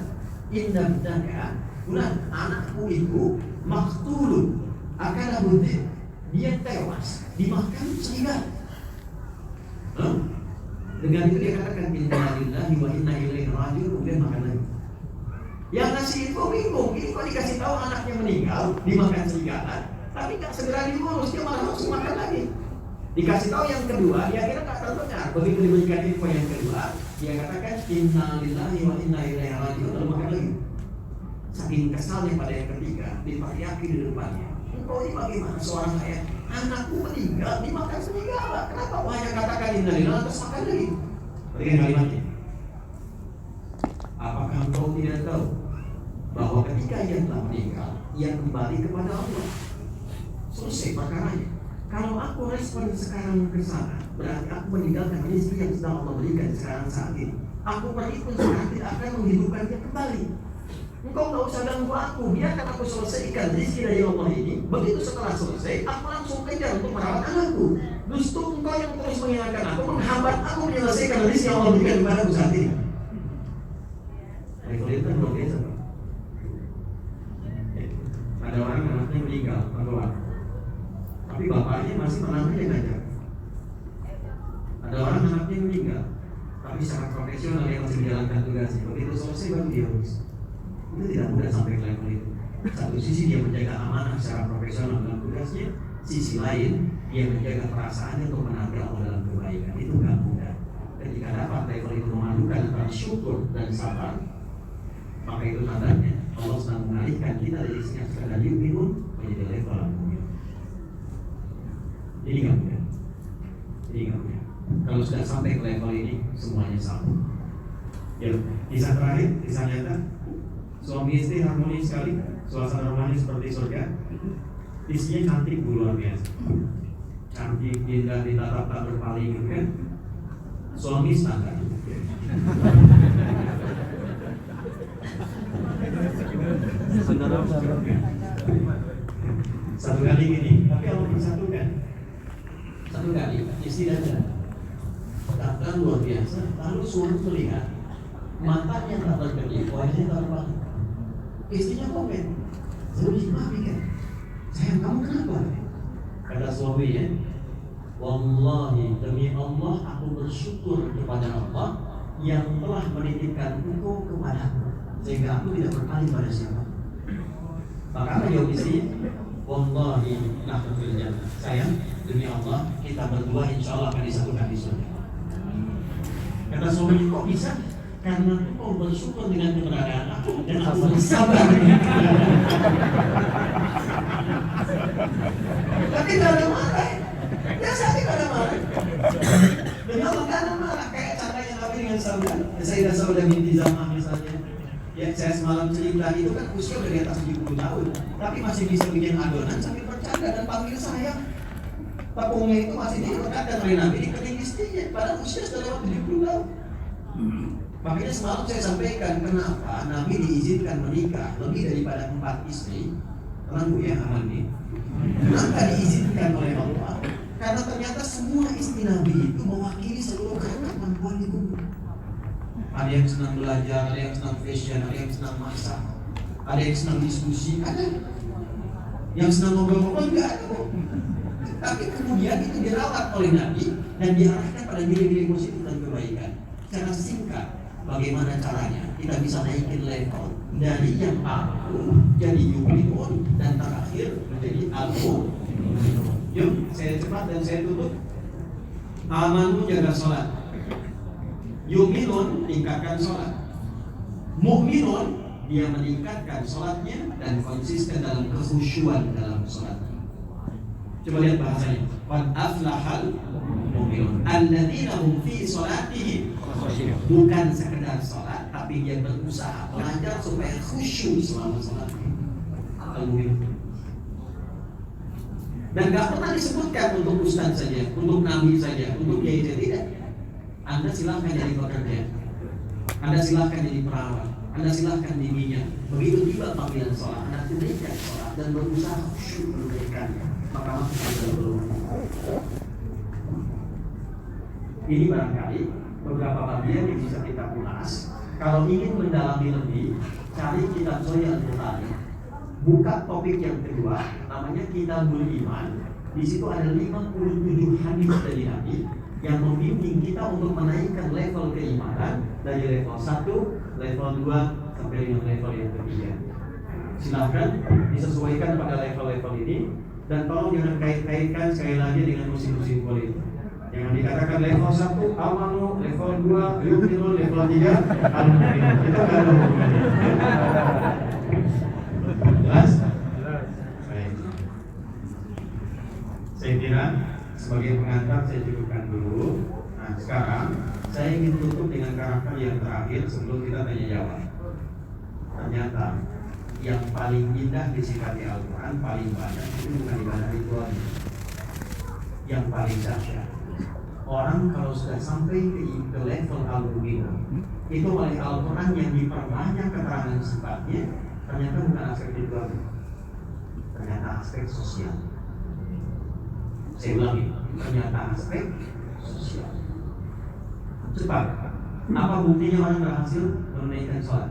indah bidaka, Fulan, anakku itu maktulun, akan abudin. Dia tewas, dimakan serigala. Dengan itu dia katakan, inna lillahi wa inna ilaihi raji'un, kemudian makan lagi. Yang ngasih info bingung, ini kok dikasih tahu anaknya meninggal, dimakan serigala, tapi nggak segera diurus, dia malah langsung makan lagi. Dikasih tahu yang kedua, dia kira nggak terdengar. Begitu diberikan info yang kedua, dia katakan inna lillahi wa inna ilaihi raji'un, lalu makan lagi. Saking kesalnya pada yang ketiga, diteriaki di depannya, engkau ini bagaimana seorang ayah anakku meninggal dimakan serigala. Kenapa kau hanya katakan innalillahi terus makan lagi? Perhatikan kalimatnya. Apakah engkau tidak tahu bahwa ketika ia telah meninggal, ia kembali kepada Allah? Selesai perkaranya. Kalau aku respon sekarang ke sana, berarti aku meninggalkan rezeki yang sedang Allah berikan sekarang saat ini. Aku berhitung sekarang tidak akan menghidupkannya kembali. Engkau tak usah ganggu aku, biarkan aku selesaikan rezeki dari Allah ini. Begitu setelah selesai, aku langsung kejar untuk merawat anakku. Justru engkau yang terus mengingatkan aku, menghambat aku menyelesaikan rezeki yang Allah berikan kepadaku saat ini. Level itu luar biasa. Ada orang anaknya meninggal, perempuan, tapi bapaknya masih menangani aja. Ada orang anaknya meninggal, tapi secara profesional dia masih menjalankan tugasnya. Begitu selesai baru dia urus. Itu tidak mudah sampai ke level itu. Satu sisi dia menjaga amanah secara profesional dalam tugasnya, sisi lain dia menjaga perasaannya untuk menaati Allah dalam kebaikan. Itu nggak mudah. Ketika dapat level itu memadukan antara syukur dan sabar, maka itu tandanya Allah sedang mengalihkan kita dari isinya sekadar yu'minun menjadi level al-mu'min. Ini nggak mudah. Ini nggak mudah. Kalau sudah sampai ke level ini, semuanya sama. Ya, kisah terakhir, kisah nyata. Suami istri harmonis sekali, suasana rumahnya seperti surga. Istrinya cantik luar biasa. Cantik, indah, ditatap tak berpaling, gitu kan? Suami standar. Satu kali gini, tapi Allah bersatukan. Satu kali, istri dan katakan luar biasa. Lalu suami melihat matanya tak berkedip, wajahnya tak berpaling. Istrinya komen, suami mami kan, sayang kamu kenapa? Kata suaminya, wallahi demi Allah aku bersyukur kepada Allah yang telah menitipkan engkau kepadaku, sehingga aku tidak berpaling pada siapa. Maka apa jawab istrinya? Wallahi nahnu fil jannah. Sayang, demi Allah kita berdua insya Allah akan disatukan di surga. Kata suaminya, kok bisa? Karena engkau bersyukur dengan keberadaan aku dan aku bersabar. Tapi tidak ada marah. Ya saya tidak ada marah. Dan Allah tidak ada marah. Kayak caranya Nabi dengan Saudah. Sayyidah Saudah binti Zamah misalnya. Ya saya semalam cerita itu kan usia udah di atas 70 tahun, tapi masih bisa bikin adonan sambil bercanda dan panggil sayang. Tepungnya itu masih diletakkan oleh Nabi di kening istrinya, padahal usia sudah lewat 70 tahun. Makanya semalam saya sampaikan kenapa Nabi diizinkan menikah lebih daripada 4 istri. Tenang Bu ya, aman nih. Kenapa diizinkan oleh Allah? Karena ternyata semua istri Nabi itu mewakili seluruh kemampuan di bumi. Ada yang senang belajar, ada yang senang fashion, ada yang senang masak, ada yang senang diskusi, ada yang senang ngobrol-ngobrol, juga ada kok. Tapi kemudian itu dirawat oleh Nabi dan diarahkan pada nilai-nilai positif dan kebaikan. Secara singkat, bagaimana caranya kita bisa naikin level dari yang aku jadi yuminun dan terakhir menjadi aku. Yuk, saya cepat dan saya tutup. Amanu jaga sholat. Yuminun tingkatkan sholat. Mu'minun dia meningkatkan sholatnya dan konsisten dalam kekhusyuan dalam sholatnya. Coba lihat bahasanya. Qad aflahal mu'minun alladzina hum fi sholatihim. Bukan sekedar sholat, tapi dia berusaha belajar supaya khusyuk selama sholatnya. Al-mu'minun. Dan gak pernah disebutkan untuk ustaz saja, untuk nabi saja, untuk kiai saja, tidak. Anda silahkan jadi pekerja, Anda silahkan jadi perawat, Anda silahkan di minyak. Begitu juga panggilan sholat, Anda tunaikan sholat dan berusaha khusyuk menunaikannya, maka masuk ke dalam rumah. Ini barangkali beberapa bagian yang bisa kita ulas. Kalau ingin mendalami lebih, cari kitab Sahih Al-Bukhari. Buka topik yang kedua, namanya Kitabul Iman. Di situ ada 57 hadis dari Nabi yang membimbing kita untuk menaikkan level keimanan dari level 1, level 2 sampai dengan level yang ketiga. Silahkan disesuaikan pada level-level ini dan tolong jangan kait-kaitkan sekali lagi dengan musim-musim politik. Jangan dikatakan level 1 amanu, level 2 yuqinun, level 3 al-mu'minun. Kita enggak ada hubungannya. Jelas? Baik. Saya kira sebagai pengantar saya cukupkan dulu. Nah sekarang saya ingin tutup dengan karakter yang terakhir sebelum kita tanya jawab. Ternyata yang paling indah disifati Al-Quran paling banyak itu bukan ibadah ritualnya. Yang paling dahsyat, orang kalau sudah sampai ke level al-mu'minah, itu oleh Al-Quran yang diperbanyak keterangan sifatnya, ternyata bukan aspek ritual, ternyata aspek sosial. Saya ulangi, ternyata aspek sosial. Cepat, apa buktinya orang berhasil menunaikan sholat?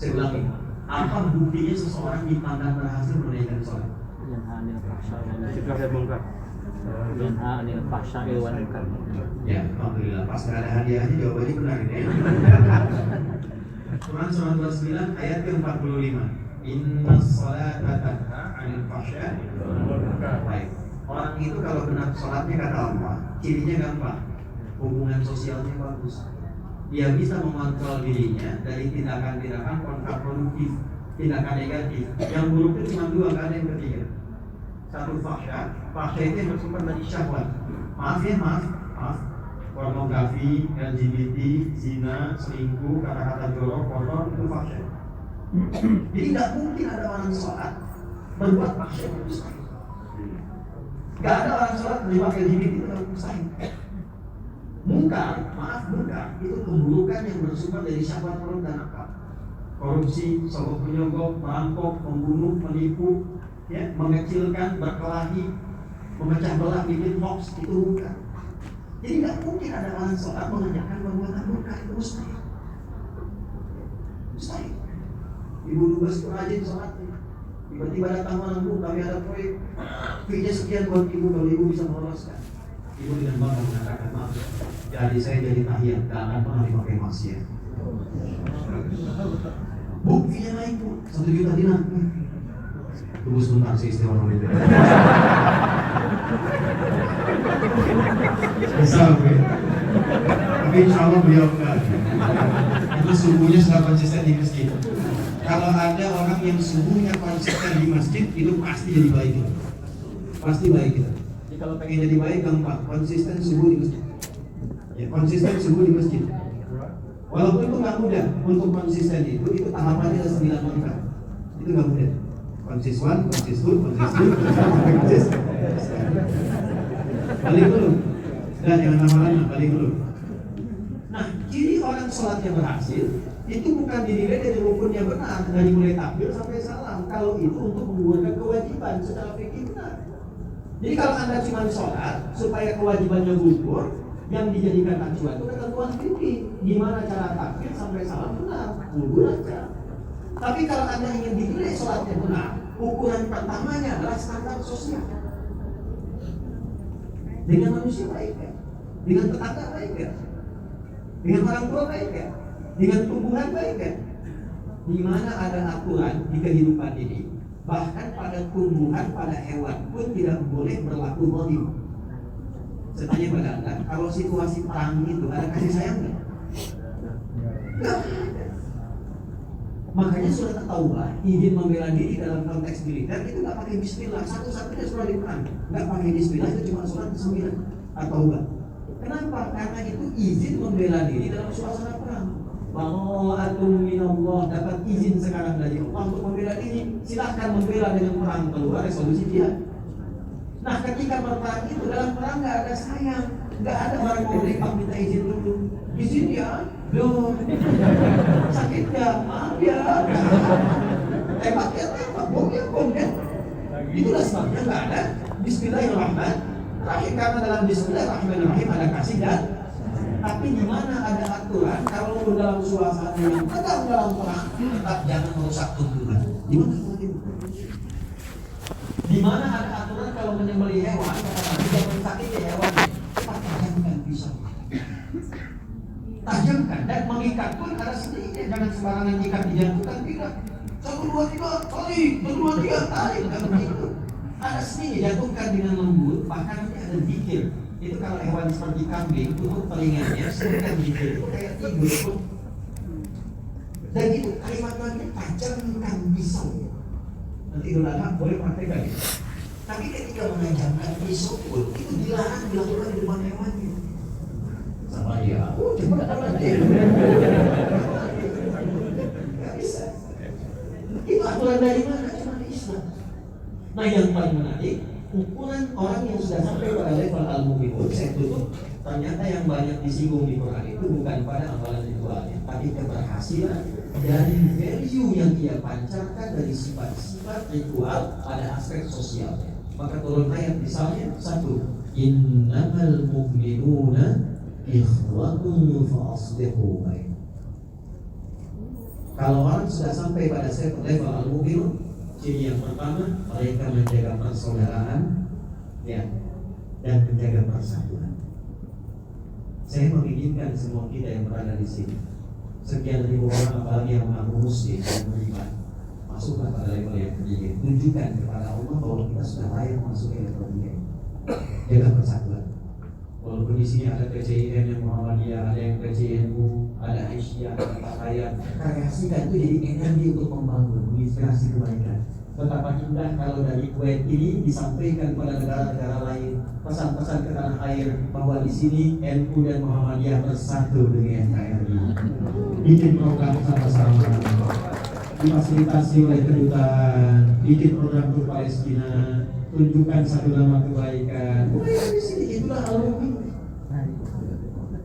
Saya ulangi, apa buktinya seseorang dipandang berhasil menunaikan sholat? Ya, alhamdulillah. Pas nggak ada hadiahnya jawabannya benar ini. Quran surah 29 ayat ke-45. Inna sholata tanha 'anil fahsya'i wal munkar. Baik. Orang itu kalau benar sholatnya kata Allah, cirinya gampang. Hubungan sosialnya bagus. Dia bisa mengontrol dirinya dari tindakan-tindakan kontraproduktif, tindakan negatif. Yang buruk itu cuma dua, nggak ada yang ketiga. Satu fahsya itu yang bersumber dari syahwat. Maaf, pornografi, LGBT, zina, selingkuh, kata-kata jorok, kotor itu fahsya. Jadi nggak mungkin ada orang sholat berbuat fahsya itu mustahil. Nggak ada orang sholat berbuat LGBT itu mustahil. Munkar itu keburukan yang bersumber dari syahwat perut dan akal. Korupsi, sogok menyogok, merampok, membunuh, menipu, ya, mengecilkan, berkelahi, memecah belah, bikin hoax, itu munkar. Jadi nggak mungkin ada orang sholat mengerjakan perbuatan munkar, itu mustahil. Ibu dubes itu rajin sholatnya. Tiba-tiba datang orang, Bu, kami ada proyek fee-nya sekian buat ibu, kalau ibu bisa meloloskan. Ibu dengan bangga mengatakan, maaf, jadi saya jadi tahiyat, gak akan pernah dipakai maksiat. Bu, fee-nya naik, Bu, 1 juta dinar. Tunggu sebentar, saya istimewa itu. Bisa, Bu. Tapi insya Allah beliau enggak. Itu subuhnya sudah konsisten di masjid. Kalau ada orang yang subuhnya konsisten di masjid, itu pasti jadi baik kita. Pasti baik kita. Jadi kalau pengen jadi baik gampang, konsisten subuh di masjid. Ya, konsisten subuh di masjid. Walaupun itu nggak mudah untuk konsisten itu tahapannya ada 9 langkah. Itu nggak mudah. Konsisten. Balik dulu. Dan jangan lama-lama, balik dulu. Nah, ciri orang sholat yang berhasil itu bukan dinilai dari rukunnya benar, dari mulai takbir sampai salam. Kalau itu untuk menggugurkan kewajiban secara fikih benar. Jadi kalau Anda cuma sholat supaya kewajibannya gugur, yang dijadikan acuan itu ketentuan fikih. Gimana cara takbir sampai salam benar, gugur aja. Tapi kalau Anda ingin dinilai sholatnya benar, ukuran pertamanya adalah standar sosial. Dengan manusia baik ya, dengan tetangga baik ya, dengan orang tua baik ya, dengan tumbuhan baik ya. Di mana ada aturan di kehidupan ini, bahkan pada tumbuhan, pada hewan pun tidak boleh berlaku zalim. Saya tanya pada Anda, kalau situasi perang itu ada kasih sayang nggak? Nggak ada. Makanya surat At-Taubah izin membela diri dalam konteks militer itu nggak pakai bismillah, satu-satunya surat di Quran nggak pakai bismillah, itu cuma surat 9 At-Taubah. Kenapa? Karena itu izin membela diri dalam suasana perang. Bara'atun minallah, dapat izin sekarang dari Allah untuk membela diri. Silahkan membela dengan perang, keluar resolusi jihad. Nah, ketika berperang itu dalam perang nggak ada sayang, nggak ada orang mau nembak minta izin dulu. Izin ya, loh, sakit ya, maaf ya. Tembak ya, tembak, bom ya, bom ya. Itulah sebabnya nggak ada Bismillahirrahmanirrahim, karena dalam Bismillahirrahmanirrahim ada kasih dan. Tapi di mana ada aturan kalau dalam suasana yang tegang dalam perang, tetap jangan merusak tumbuhan. Di mana itu? Di mana ada aturan kalau menyembelih hewan, jangan sakiti hewan, cepat tajamkan pisau. Tajamkan dan mengikat pun ada sedikit, jangan sembarangan ikat dijatuhkan, tidak. 1, 2, 3, tarik, 1, 2, 3, tarik, bukan begitu. Ada sedikit, jatuhkan dengan lembut, bahkan nanti ada zikir. Itu kalau hewan seperti kambing, tutup telinganya, sebutkan zikir itu kayak tidur. Dan itu kalimat lagi tajamkan pisau. Nanti ulama boleh praktekkan itu. Tapi ketika mengajarkan pisau itu dilarang dilakukan di depan hewannya. Sama dia, coba apa dia? Gak bisa. Itu aturan dari mana? Cuma di Islam. Nah yang paling menarik, ukuran orang yang sudah sampai pada level al-mu'minun, saya tutup, ternyata yang banyak disinggung di Quran itu bukan pada amalan ritualnya, tapi keberhasilan dari value yang dia pancarkan dari sifat-sifat ritual pada aspek sosialnya. Maka turun ayat misalnya 1, innamal mu'minuna ikhwatun fa'aslihu bainahum. Kalau orang sudah sampai pada level al-mu'minun, ciri yang pertama, mereka menjaga persaudaraan, ya, dan menjaga persatuan. Saya menginginkan semua kita yang berada di sini, sekian ribu orang apalagi yang mengaku muslim dan beriman, masuklah pada level yang tinggi. Tunjukkan kepada Allah bahwa kita sudah layak masuk ke level tinggi. Jaga persatuan. Walaupun di sini ada KCIN yang Muhammadiyah, ada yang KCNU, ada Aisyah, ada Pakaian, kreasikan itu jadi energi untuk membangun, menginspirasi kebaikan. Betapa indah kalau dari Kuwait ini disampaikan kepada negara-negara lain pesan-pesan ke tanah air bahwa di sini NU dan Muhammadiyah bersatu dengan NKRI. Bikin program sama-sama, difasilitasi oleh kedutaan, bikin program untuk Palestina, tunjukkan satu nama kebaikan. Di sini itulah al-mu'min.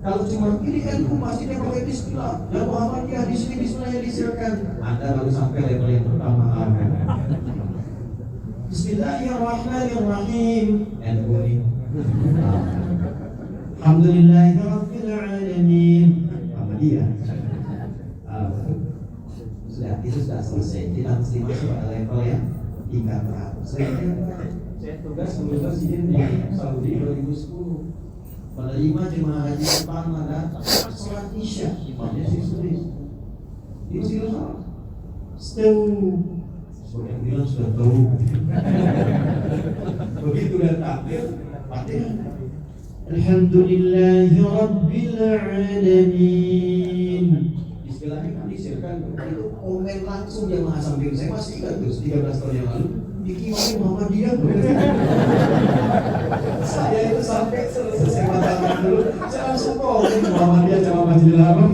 Kalau cuma ini NU masjidnya pakai bismillah, dan Muhammadiyah di sini bismillahnya disiarkan, Anda baru sampai level yang pertama. Bismillahirrahmanirrahim. NU ini. Alhamdulillahirabbil alamin. Muhammadiyah. Sudah, itu sudah selesai. Kita mesti masuk pada level yang tingkat terakhir. Saya tugas mengurus izin di Saudi 2010. Menerima jemaah haji pertama datang sholat isya, imamnya si Sudis. Itu sih salah. Sebagai bilang sudah tahu. Begitu dan takbir, Fatihah. Alhamdulillahi Rabbil Alamin. Istilahnya kan disiarkan itu komen langsung jamaah samping. Saya masih ingat tuh 13 tahun yang lalu. Dikimani Muhammadiyah. Saya itu sampai selesai bacakan dulu, saya langsung komen Muhammadiyah sama Masjidil Haram.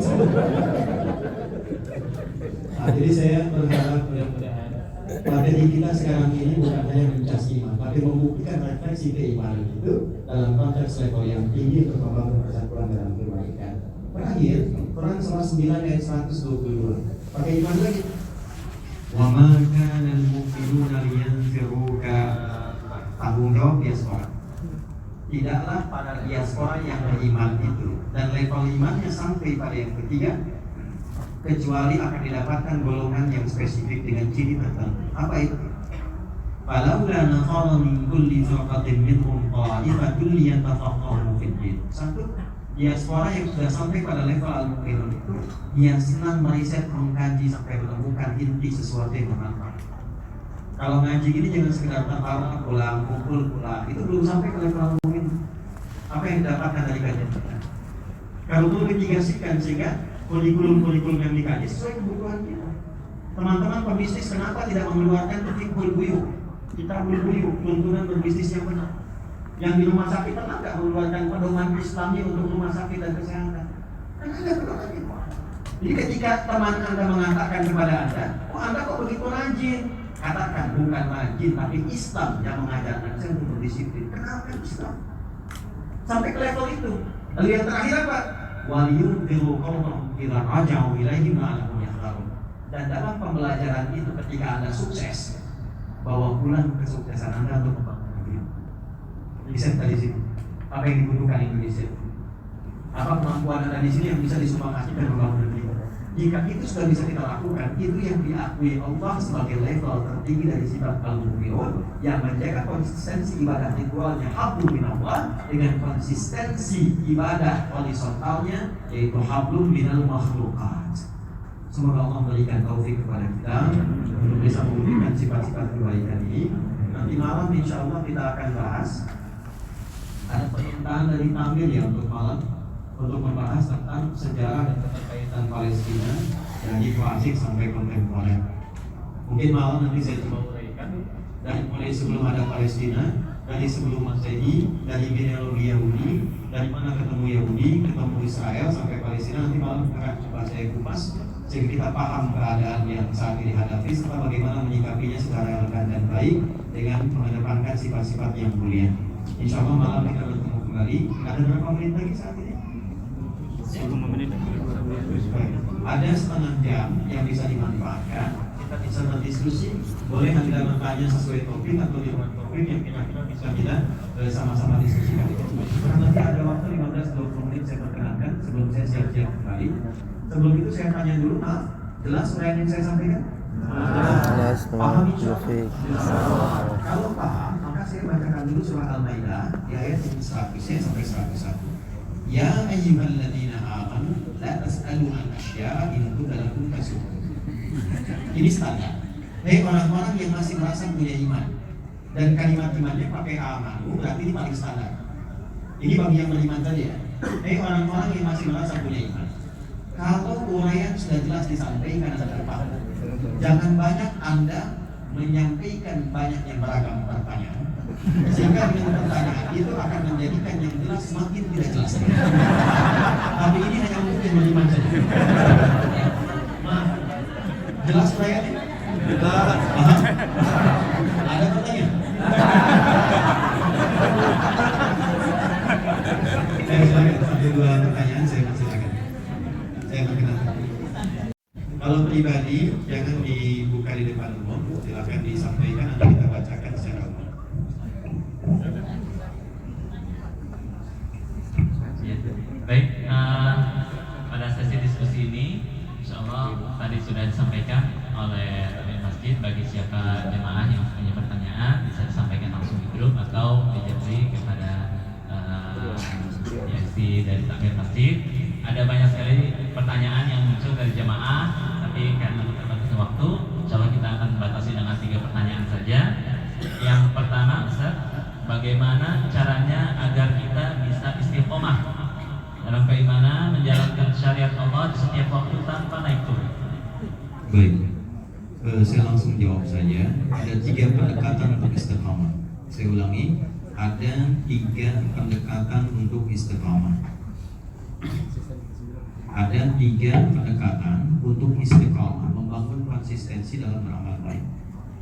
Nah, jadi saya berharap mudah-mudahan materi kita sekarang ini bukan hanya mencas iman, tapi membuktikan refleksi keimanan itu dalam konteks level yang tinggi untuk membangun persatuan dalam kebaikan. Terakhir, Quran surah 9 ayat 122. Pakai iman lagi. Wa ma kana al-mu'minuna liyanfiru tanggung jawab diaspora. Tidaklah para diaspora yang beriman itu dan level imannya sampai pada yang ketiga, kecuali akan didapatkan golongan yang spesifik dengan ciri tertentu. Apa itu? Falaula nafara min kulli firqatin minhum ta'ifatun liyatafaqahu fid din. Satu, diaspora yang sudah sampai pada level al-mu'minun itu yang senang meriset, mengkaji sampai menemukan inti sesuatu yang bermanfaat. Kalau ngaji ini jangan sekedar tertawa, pulang, kumpul, pulang. Itu belum sampai ke level al-mu'minun. Apa yang didapatkan dari kajian kita? Kalau itu ditigasikan sehingga kurikulum-kurikulum yang dikaji sesuai kebutuhan kita. Teman-teman pebisnis kenapa tidak mengeluarkan kitabul buyuk? Kitabul buyuk, tuntunan berbisnis yang benar. Yang di rumah sakit pernah nggak mengeluarkan pedoman Islamnya untuk rumah sakit dan kesehatan? Kan ada pedoman itu. Jadi ketika teman Anda mengatakan kepada Anda, oh Anda kok begitu rajin? Katakan bukan rajin, tapi Islam yang mengajarkan saya untuk berdisiplin. Kenalkan Islam sampai ke level itu. Lalu yang terakhir apa? Waliyunziru qaumahum idza raja'u ilaihim la'allahum yahdharun. Dan dalam pembelajaran itu ketika Anda sukses, bawa pulang kesuksesan Anda untuk membangun negeri. Riset di sini. Apa yang dibutuhkan Indonesia? Apa kemampuan Anda di sini yang bisa disumbangkan membangun negeri? Jika itu sudah bisa kita lakukan, itu yang diakui Allah sebagai level tertinggi dari sifat al-mu'minun yang menjaga konsistensi ibadah ritualnya hablum minallah dengan konsistensi ibadah horizontalnya yaitu hablum minal makhluqat. Semoga Allah memberikan taufik kepada kita untuk bisa memberikan sifat-sifat kebaikan ini. Nanti malam insya Allah kita akan bahas ada permintaan dari Tamir ya untuk malam untuk membahas tentang sejarah dan keterkaitan Palestina dari klasik sampai kontemporer. Mungkin malam nanti saya coba uraikan dari mulai sebelum ada Palestina, dari sebelum Masehi, dari genealogi Yahudi, dari mana ketemu Yahudi, ketemu Israel sampai Palestina. Nanti malam akan coba saya kupas sehingga kita paham keadaan yang saat ini dihadapi serta bagaimana menyikapinya secara elegan dan baik dengan mengedepankan sifat-sifat yang mulia. Insya Allah malam kita bertemu kembali. Ada berapa menit lagi saat ini? 10 menit. Ada setengah jam yang bisa dimanfaatkan. Kita bisa berdiskusi. Boleh Anda bertanya sesuai topik atau di luar topik yang kira-kira bisa kita sama-sama diskusikan. Nanti ada waktu 15-20 menit saya perkenankan sebelum saya siap-siap kembali. Sebelum itu saya tanya dulu, jelas uraian yang saya sampaikan? Jelas, paham Kalau paham, maka saya bacakan dulu surah Al-Maidah di ayat 100 sampai 101. Ya ayyuhalladzina amanu la tas'alu an asya'a in kuntum lakum tasu'un. Ini standar. Hei orang-orang yang masih merasa punya iman dan kalimat imannya pakai amanu, berarti ini paling standar. Ini bagi yang beriman tadi ya. Hei orang-orang yang masih merasa punya iman, kalau uraian sudah jelas disampaikan dan terpaham, jangan banyak Anda menyampaikan banyak yang beragam pertanyaan, sehingga dengan pertanyaan itu akan menjadikan yang jelas semakin tidak jelas. Tapi ini hanya untuk yang beriman saja. Maaf, jelas uraiannya? Jelas. Ada pertanyaan? Silakan, ada 2 pertanyaan saya silakan. Saya perkenalkan. Kalau pribadi jangan dibuka di depan umum, silakan disampaikan nanti kita bacakan secara umum. Baik, pada sesi diskusi ini, insya Allah tadi sudah disampaikan oleh Amin Masjid bagi siapa jemaah yang punya pertanyaan bisa disampaikan langsung di grup atau dijawab kepada YSD dari Takmir Masjid. Ada banyak sekali pertanyaan yang muncul dari jemaah, tapi karena terbatasnya waktu, insya Allah kita akan batasi dengan 3 pertanyaan saja. Yang pertama, Ustaz, bagaimana caranya agar kita bisa istiqomah dalam keimanan menjalankan syariat Allah di setiap waktu tanpa naik turun? Baik, saya langsung jawab saja. Ada 3 pendekatan untuk istiqomah. Saya ulangi, ada 3 pendekatan untuk istiqomah. Ada 3 pendekatan untuk istiqomah, membangun konsistensi dalam beramal baik.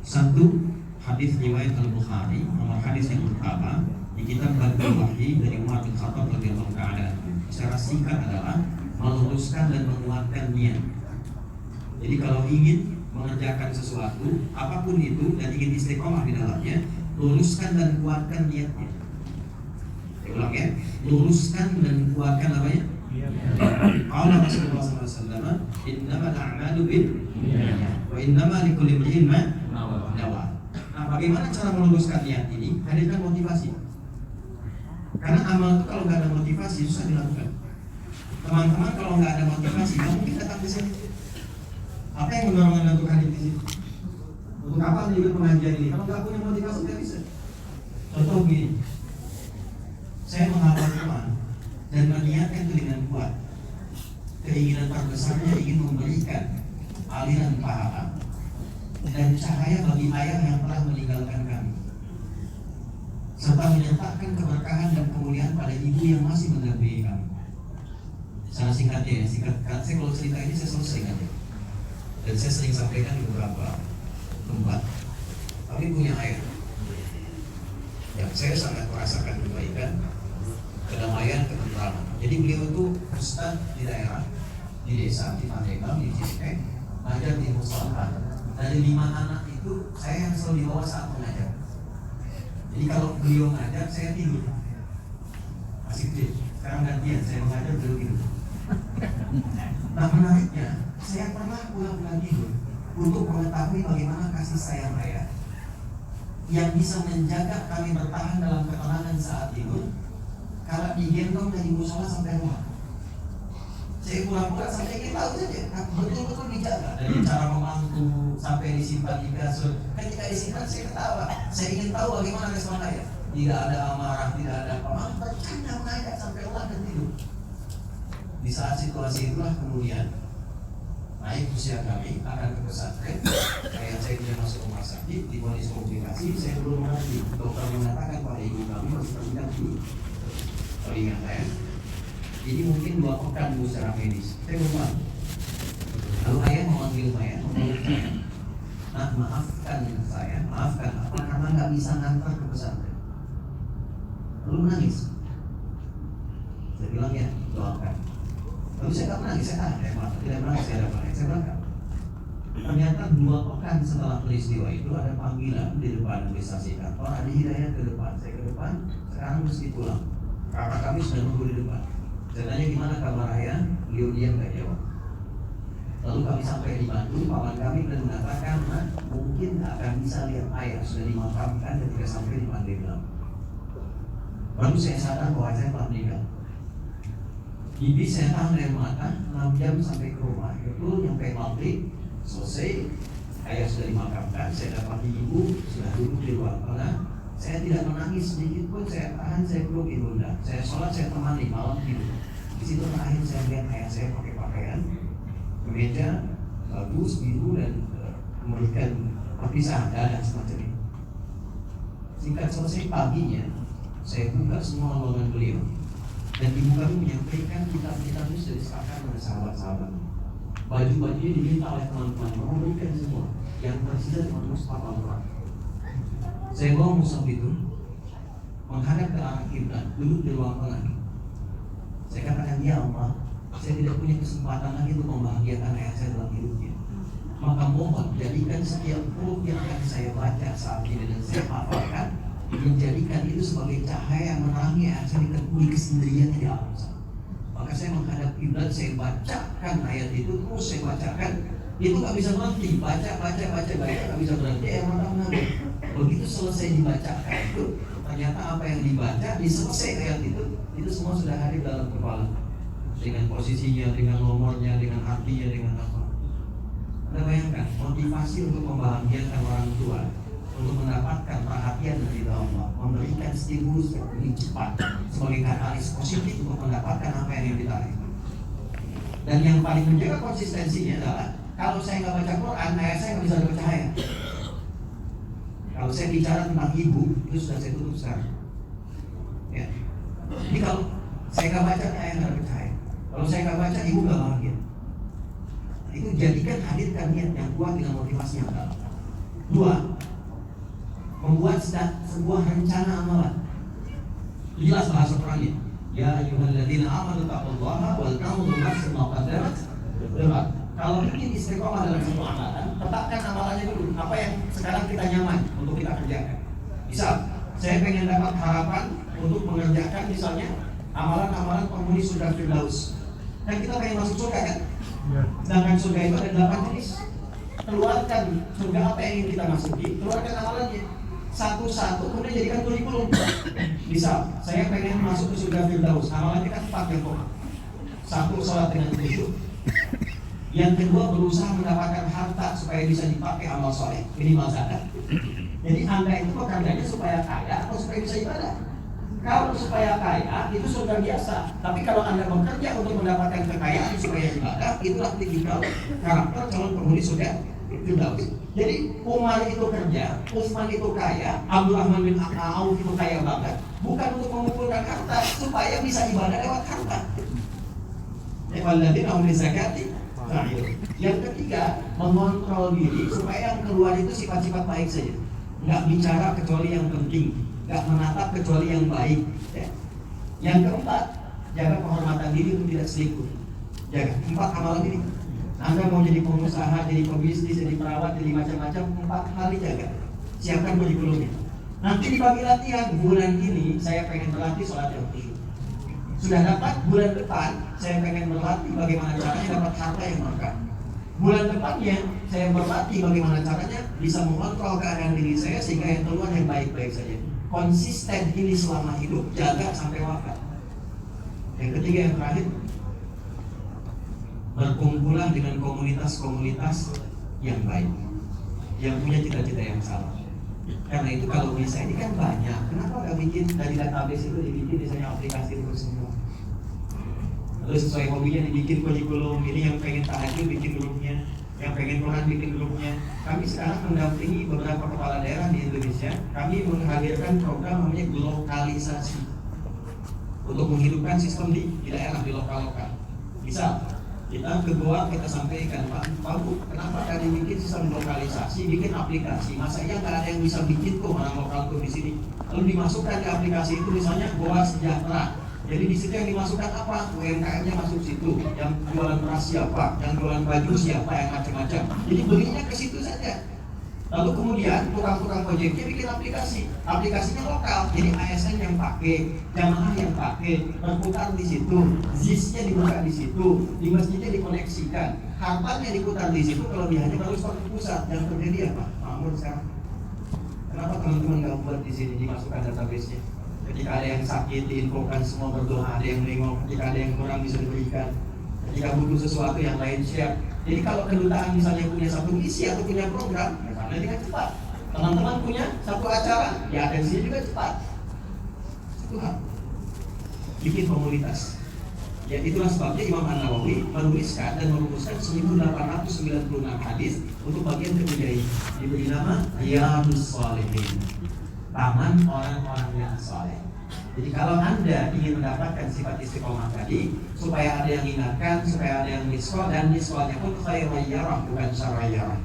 1, hadis riwayat Al-Bukhari, nomor hadis yang pertama di kitab Badul Wahyi dari Umar bin Khattab radhiyallahu ta'ala. Secara singkat adalah meluruskan dan menguatkan niat. Jadi kalau ingin mengerjakan sesuatu, apapun itu, dan ingin istiqomah di dalamnya, luruskan dan kuatkan niatnya. Saya ulang ya, luruskan dan kuatkan namanya. Qala Rasulullah SAW, innamal a'malu binniyat wa innama likulli imri'in ma nawa. Nah, bagaimana cara meluruskan niat ini? Hadirkan motivasi. Karena amal itu kalau nggak ada motivasi susah dilakukan. Teman-teman kalau nggak ada motivasi, nggak mungkin datang di sini. Apa yang mendorong Anda untuk hadir di sini? Untuk apa Anda ikut pengajian ini? Kalau nggak punya motivasi nggak bisa. Contoh begini, saya menghafal Quran dan meniatkan itu dengan kuat. Keinginan terbesarnya ingin memberikan aliran pahala dan cahaya bagi ayah yang telah meninggalkan kami, serta menyertakan keberkahan dan kemuliaan pada ibu yang masih mendampingi kami. Secara singkatnya ya, singkat. Saya kalau cerita ini saya selalu seringat ya. Dan saya sering sampaikan di beberapa tempat. Kami punya ayah yang saya sangat merasakan kebaikan, kedamaian, ketentraman. Jadi beliau itu ustaz di daerah, di desa, di Pandeglang, di Cipek, ngajar di musola. Dari 5 anak itu saya yang selalu dibawa saat mengajar. Jadi kalau beliau ngajar, saya tidur. Masih tidur. Sekarang gantian, saya mengajar, beliau tidur. Nah menariknya, saya pernah pulang tidur untuk mengetahui bagaimana kasih sayang ayah yang bisa menjaga kami bertahan dalam ketenangan saat tidur, karena digendong dari musola sampai rumah. Saya pura-pura sampai ingin tahu saja, betul-betul dijaga dari cara memangku sampai disimpan di kasur. Ketika disimpan saya ketawa, saya ingin tahu bagaimana respon ayah. Tidak ada amarah, tidak ada apa-apa, bercanda mengajak sampai rumah dan tidur. Di saat situasi itulah kemudian naik usia kami akan ke pesantren. Kayak saya tidak masuk rumah sakit, divonis komplikasi, saya belum mengerti. Dokter mengatakan pada ibu kami harus terlihat dulu. Teringat saya. Ini mungkin 2 pekan dulu secara medis. Saya belum. Lalu ayah memanggil saya, memeluk saya. Nah, maafkan saya, maafkan apa karena nggak bisa ngantar ke pesantren. Lalu menangis. Saya bilang ya, doakan. Lalu saya nggak menangis, saya tidak menangis, saya ada menangis, saya berangkat. Ternyata 2 pekan setelah peristiwa itu ada panggilan di depan stasiun kantor, ada hidayah ke depan. Saya ke depan, sekarang mesti pulang. Kakak kami sudah nunggu di depan. Saya tanya gimana kabar ayah, beliau diam nggak jawab. Lalu kami sampai di Bandung, paman kami dan mengatakan, nah, mungkin akan bisa lihat ayah sudah dimakamkan ketika sampai di Pandeglang. Baru saya sadar bahwa saya telah meninggal. Bibi saya tahan air mata 6 jam sampai ke rumah. Itu nyampe maghrib, selesai, ayah sudah dimakamkan. Saya dapat ibu sudah duduk di ruang tengah. Saya tidak menangis sedikit pun, saya tahan, saya peluk ibunda. Saya sholat, saya temani malam tidur. Di situ terakhir saya lihat ayah saya pakai pakaian kemeja bagus biru dan memberikan perpisahan dada semacam itu. Singkat selesai paginya, saya buka semua lowongan beliau. Dan ibu kami menyampaikan kitab-kitab itu sudah diserahkan oleh sahabat-sahabat. Baju-bajunya diminta oleh teman-teman, mau berikan semua. Yang tersisa cuma mushaf Al-Quran. Saya bawa mushaf itu menghadap ke arah kiblat, duduk di ruang tengah. Saya katakan, ya Allah, saya tidak punya kesempatan lagi untuk membahagiakan ayah saya dalam hidupnya. Maka mohon jadikan setiap huruf yang akan saya baca saat ini dan saya hafalkan, menjadikan itu sebagai cahaya yang menerangi ayah saya di kesendirian di alam sana. Maka saya menghadap kiblat, saya bacakan ayat itu, terus saya bacakan. Itu nggak bisa berhenti, baca, nggak bisa berhenti. Air mata mengalir. Begitu selesai dibacakan itu, ternyata apa yang dibaca di selesai ayat itu semua sudah hadir dalam kepala. Dengan posisinya, dengan nomornya, dengan artinya, dengan apa. Anda bayangkan, motivasi untuk membahagiakan orang tua, untuk mendapatkan perhatian dari Allah, memberikan stimulus lebih cepat sebagai katalis positif untuk mendapatkan apa yang ditarik. Dan yang paling menjaga konsistensinya adalah kalau saya nggak baca Quran, ayah saya nggak bisa percaya. Kalau saya bicara tentang ibu, itu sudah saya tutup sekarang. Ya. Jadi kalau saya nggak baca, ayah nggak percaya. Kalau saya nggak baca, ibu nggak bahagia. Itu jadikan hadirkan niat yang kuat dengan motivasi yang dalam. 2. Membuat sebuah rencana amalan. Jelas bahasa Qurannya. Ya ayyuhalladzina amanu taqullaha wal tanzur nafsun ma qaddamat lighad. Kalau ingin istiqomah dalam satu amalan, tetapkan amalannya dulu. Apa yang sekarang kita nyaman untuk kita kerjakan. Misal, saya pengen dapat harapan untuk mengerjakan misalnya amalan-amalan penghuni surga Firdaus. Dan kita pengen masuk surga kan? Sedangkan surga itu ada 8 jenis. Keluarkan surga apa yang ingin kita masuki, keluarkan amalannya satu-satu, kemudian jadikan kurikulum. Misal, saya pengen masuk ke surga Firdaus, amalannya kan 4 yang pokok. 1, sholat dengan khusyuk. Yang kedua, berusaha mendapatkan harta supaya bisa dipakai amal soleh, minimal zakat. Jadi Anda itu bekerjanya supaya kaya atau supaya bisa ibadah. Kalau supaya kaya, itu surga biasa. Tapi kalau Anda bekerja untuk mendapatkan kekayaan supaya ibadah, itulah tipikal karakter calon penghuni surga Firdaus. Jadi Umar itu kerja, Utsman itu kaya, Abdurrahman bin Auf itu kaya banget, bukan untuk mengumpulkan harta, supaya bisa ibadah lewat harta. Walladzina hum lizakati. Yang ketiga, mengontrol diri supaya yang keluar itu sifat-sifat baik saja. Nggak bicara kecuali yang penting, nggak menatap kecuali yang baik. Ya. Yang keempat, jaga kehormatan diri untuk tidak selingkuh. Jaga 4 amalan ini. Anda mau jadi pengusaha, jadi pebisnis, jadi perawat, jadi macam-macam, 4 hal dijaga. Siapkan kurikulumnya. Nanti dibagi latihan. Bulan ini saya pengen berlatih sholat yang khusyuk. Sudah dapat, bulan depan saya pengen berlatih bagaimana caranya dapat harta yang berkah. Bulan depannya saya berlatih bagaimana caranya bisa mengontrol keadaan diri saya sehingga yang keluar yang baik-baik saja. Konsisten ini selama hidup, jaga sampai wafat. Yang ketiga, yang terakhir, berkumpulan dengan komunitas-komunitas yang baik, yang punya cita-cita yang sama. Karena itu kalau bisa ini kan banyak, kenapa nggak bikin dari database itu dibikin misalnya aplikasi itu semua? Lalu sesuai hobinya dibikin kurikulum. Ini yang pengen tahajud bikin grupnya, yang pengen Quran bikin grupnya. Kami sekarang mendampingi beberapa kepala daerah di Indonesia. Kami menghadirkan program namanya lokalisasi untuk menghidupkan sistem di daerah, di lokal-lokal. Misal kita ke Goa, kita sampaikan, Pak Bu, kenapa kalian bikin sistem lokalisasi, bikin aplikasi? Masa iya nggak ada yang bisa bikin kok orang lokal tuh di sini? Lalu dimasukkan ke aplikasi itu misalnya Goa Sejahtera. Jadi di situ yang dimasukkan apa? UMKM-nya masuk situ, yang jualan beras siapa, yang jualan baju siapa, yang macam-macam. Jadi belinya ke situ saja. Lalu kemudian tukang-tukang ojeknya bikin aplikasi, aplikasinya lokal. Jadi ASN yang pakai, jamaah yang pakai, berputar di situ, ZIS-nya dibuka di situ, di masjidnya dikoneksikan, hartanya diputar di situ. Kelebihannya baru seperti pusat. Yang terjadi apa? Makmur sekarang. Kenapa teman-teman nggak buat di sini dimasukkan database-nya? Ketika ada yang sakit diinfokan semua berdoa, ada yang nengok, ketika ada yang kurang bisa diberikan, ketika butuh sesuatu yang lain siap. Jadi kalau kedutaan misalnya punya satu misi atau punya program, ya karena dengan cepat. Teman-teman punya satu acara, ya atensinya juga cepat. Itu hal. Bikin komunitas. Ya itulah sebabnya Imam An-Nawawi menuliskan dan merumuskan 1896 hadis untuk bagian ketiga ini. Diberi nama Riyadhus Shalihin, taman orang-orang yang saleh. Jadi kalau Anda ingin mendapatkan sifat istiqomah tadi, supaya ada yang ingatkan, supaya ada yang miskol, dan miskolnya pun khairuyyarah bukan syarrayyarah.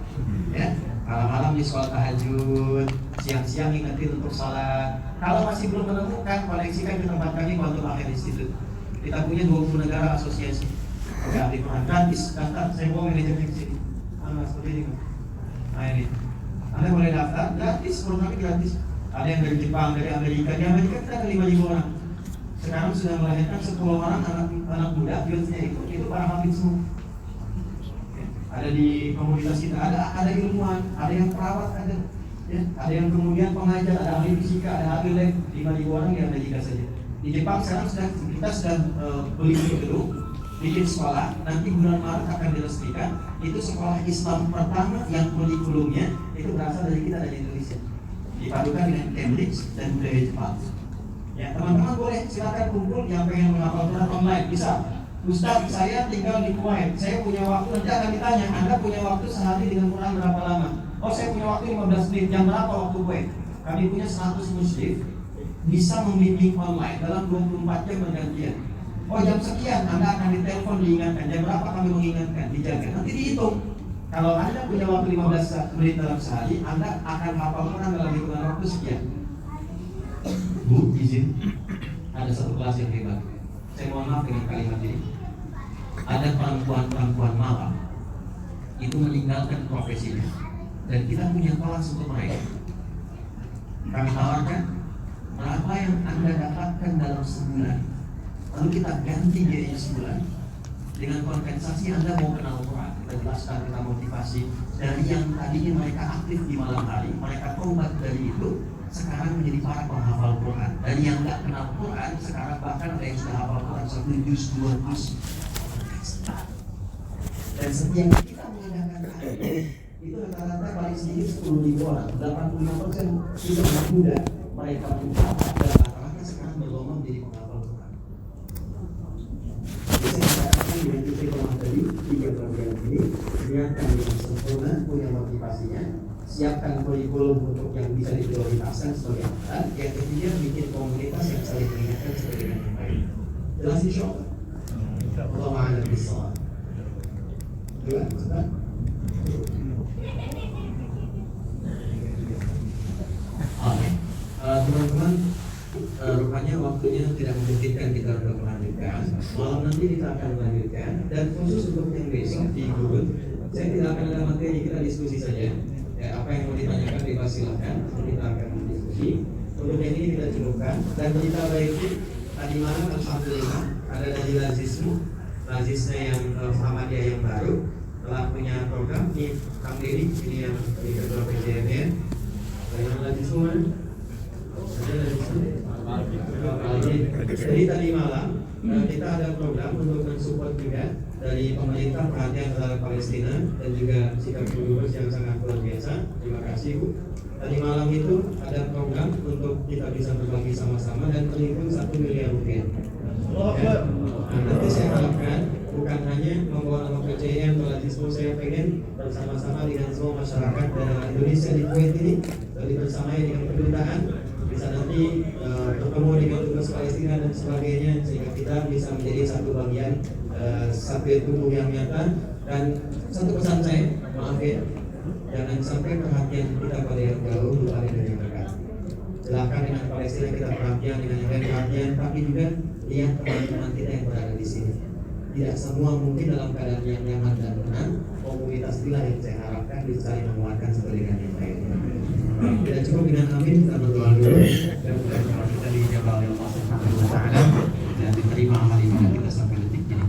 Ya, malam-malam miskol tahajud, siang-siang ingetin untuk salat. Kalau masih belum menemukan, koneksikan ke tempat kami Quantum Akhir Institute. Kita punya 20 negara asosiasi. Oke, ahli Quran gratis. Daftar, saya bawa manajernya ke sini. Seperti ini. Nah ini, Anda boleh daftar gratis, programnya gratis. Ada yang dari Jepang, dari Amerika. Di Amerika kita ada 5.000 orang. Sekarang sudah melahirkan 10 orang anak muda, youth-nya itu para hafid semua. Ada di komunitas kita, ada ilmuwan, ada yang perawat, ada yang kemudian pengajar, ada ahli fisika, ada ahli lab, 5.000 orang di Amerika saja. Di Jepang sekarang kita sudah beli gedung, bikin sekolah, nanti bulan Maret akan diresmikan. Itu sekolah Islam pertama yang kurikulumnya itu berasal dari kita, dari Indonesia, dipadukan dengan Cambridge dan budaya Jepang. Ya teman-teman boleh silakan kumpul yang pengen menghafal Quran online bisa. Ustaz, saya tinggal di Kuwait, saya punya waktu, nanti akan ditanya, Anda punya waktu sehari dengan Quran berapa lama? Oh, saya punya waktu 15 menit, jam berapa waktu Kuwait? Kami punya 100 muslim, bisa membimbing online dalam 24 jam bergantian. Oh, jam sekian Anda akan ditelepon diingatkan, jam berapa kami mengingatkan, dijaga, nanti dihitung. Kalau Anda punya waktu 15 menit dalam sehari, Anda akan hafal Quran dalam hitungan waktu sekian. Bu, izin, ada satu kelas yang hebat. Saya mohon maaf dengan kalimat ini. Ada perempuan-perempuan malam itu meninggalkan profesinya, dan kita punya kelas untuk mereka. Kami tawarkan berapa yang Anda dapatkan dalam sebulan, lalu kita ganti biaya sebulan dengan kompensasi Anda mau kenal Quran. Kita jelaskan, kita motivasi. Dari yang tadinya mereka aktif di malam hari, mereka tobat dari itu, sekarang menjadi para penghafal Quran. Dan yang nggak kenal Quran, sekarang bahkan ada yang sudah hafal Quran 1 juz, 2 juz. Dan setiap kita mengadakan itu rata-rata paling sedikit 10.000 orang, 85% itu anak muda. Mereka menghafal dan rata-rata sekarang berlomba menjadi penghafal Quran. Jadi saya katakan dengan istiqomah tadi, 3 bagian ini, niatkan dengan sempurna, punya motivasinya, siapkan kurikulum untuk yang bisa diprioritaskan sebagai amalan. Yang ketiga, bikin komunitas yang saling mengingatkan sebagai yang baik. Jelas insyaallah. Allah a'lam bishawab. Dua, Ustaz. Oke, teman-teman, rupanya waktunya tidak memungkinkan kita untuk melanjutkan. Malam nanti kita akan melanjutkan, dan khusus untuk yang besok di Google, saya tidak akan ada materi, kita diskusi saja. Ya, apa yang mau ditanyakan bebas silakan, kita akan diskusi. Untuk yang ini kita cukupkan. Dan berita baiknya tadi malam alhamdulillah ada dari Lazisnya yang Muhammadiyah yang baru telah punya program di Kang Diri, ini yang di ketua PJMN. Yang Lazis semua ada Lazis. Jadi tadi malam kita ada program untuk mensupport juga dari pemerintah perhatian terhadap Palestina dan juga sikap Gubernur yang sangat luar biasa. Terima kasih Bu. Tadi malam itu ada program untuk kita bisa berbagi sama-sama dan terhitung 1 miliar rupiah. Ya. Nah, nanti saya harapkan bukan hanya membawa nama PCM atau Lajismo, saya pengen bersama-sama dengan semua masyarakat Indonesia di Kuwait ini bersamai dengan kedutaan bisa nanti bertemu dengan tugas Palestina dan sebagainya sehingga kita bisa menjadi satu bagian satu tubuh yang nyata. Dan satu pesan saya, maaf ya, jangan sampai perhatian kita pada yang jauh lupa dengan yang dekat. Silakan dengan Palestina kita perhatian, dengan yang lain perhatian, tapi juga lihat teman-teman kita yang berada di sini. Tidak semua mungkin dalam keadaan yang nyaman dan tenang. Komunitas inilah yang saya harapkan bisa saling menguatkan satu dengan yang lain. Tidak cukup dengan amin, kita berdoa dulu. Dan mudah-mudahan kita dijabah oleh Allah Subhanahu wa Ta'ala dan diterima amal ibadah kita sampai detik ini.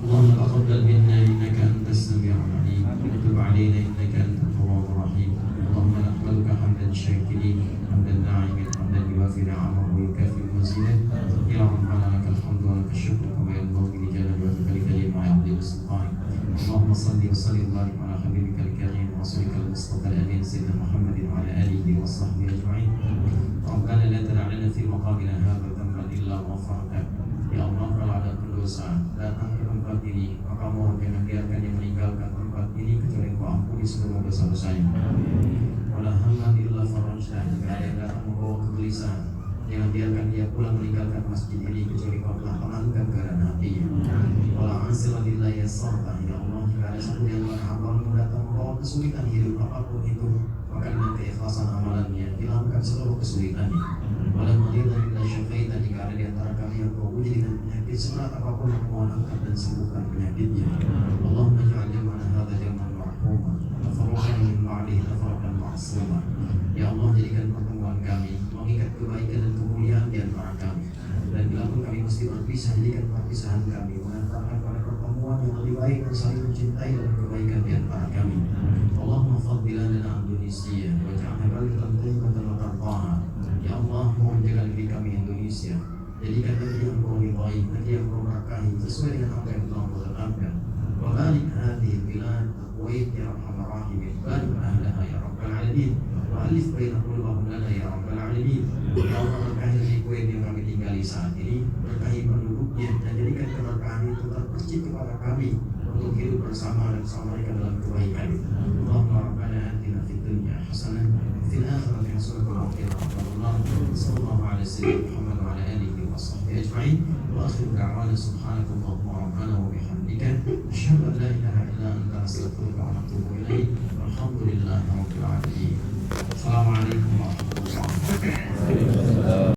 Allahumma taqabbal minna innaka antas sami'ul 'alim wa tub 'alaina innaka antat tawwabur rahim. Allahumma nahmaduka hamdan syakirin, hamdan na'imin, hamdan yuwafi ni'amahu wa yukafi mazidah. Ya Rabbana lakal hamdu wa lakal syukru kama yanbaghi li jalali wajhika lima ya'dhimu sultanik. Allahumma salli wa sallim wa barik ala habibika al-karim wa rasulika al-mustafa al-amin sayyidina Muhammadin wa ala alihi wa sahbihi ajma'in. Rabbana la tada' lana fi maqamina hadha dhanban illa ghafarta. Ya Allah, kalau ada pendosa datang ke tempat ini, maka mohon jangan biarkan yang meninggalkan tempat ini kecuali Kau ampuni seluruh dosa-dosanya. Wala hamman illa farajta. Jika ada yang datang membawa kegelisahan, jangan biarkan dia pulang meninggalkan masjid ini kecuali Kau telah tenangkan keadaan hatinya. Wala ansila billahi yasarta. Ya Allah, jika ada satu yang hamba-Mu datang membawa kesulitan hidup apapun itu, maka dengan keikhlasan amalannya hilangkan seluruh kesulitannya. Wala maridan illa syafaita. Jika ada di antara kami yang Kau uji dengan penyakit seberat apapun, mohon angkat dan sembuhkan penyakitnya. Allahumma ja'al jam'ana hadza jam'an marhuma wa farraqna min ba'dihi tafarraqan ma'suma. Ya Allah, jadikan pertemuan kami mengikat kebaikan dan kemuliaan di antara kami. Dan bila pun kami mesti berpisah, jadikan perpisahan kami mengantarkan pada pertemuan yang lebih baik dan saling mencintai dan kebaikan di antara kami. Allahumma faddilan lana Indonesia wa ja'alna baladan thayyibatan wa tardaha. Ya Allah, mohon jaga negeri kami Indonesia. Jadikan negeri yang Kau ridhai, negeri yang Kau berkahi sesuai dengan apa yang telah Kau tetapkan. Wa barik hadhihi bilad Kuwait ya arhamar rahimin. Barik ahlaha ya rabbal alamin. Wa alif baina qulubihim lana ya rabbal alamin. Ya Allah, berkahi negeri Kuwait yang kami tinggali saat ini, berkahi penduduknya dan jadikan keberkahan itu terpercik kepada kami untuk hidup bersama dan bersama mereka dalam kebaikan. Allahumma rabbana atina fid dunya hasanah wa fil akhirati hasanah wa qina adzabannar. Sallallahu alaihi wasallam Muhammad wa ala alihi wa sahbihi ajma'in. Wa akhiru da'wana subhanakallahumma rabbana wa bihamdika asyhadu an la ilaha illa anta astaghfiruka wa atubu ilaik. Walhamdulillahi rabbil alamin. Assalamualaikum warahmatullahi wabarakatuh.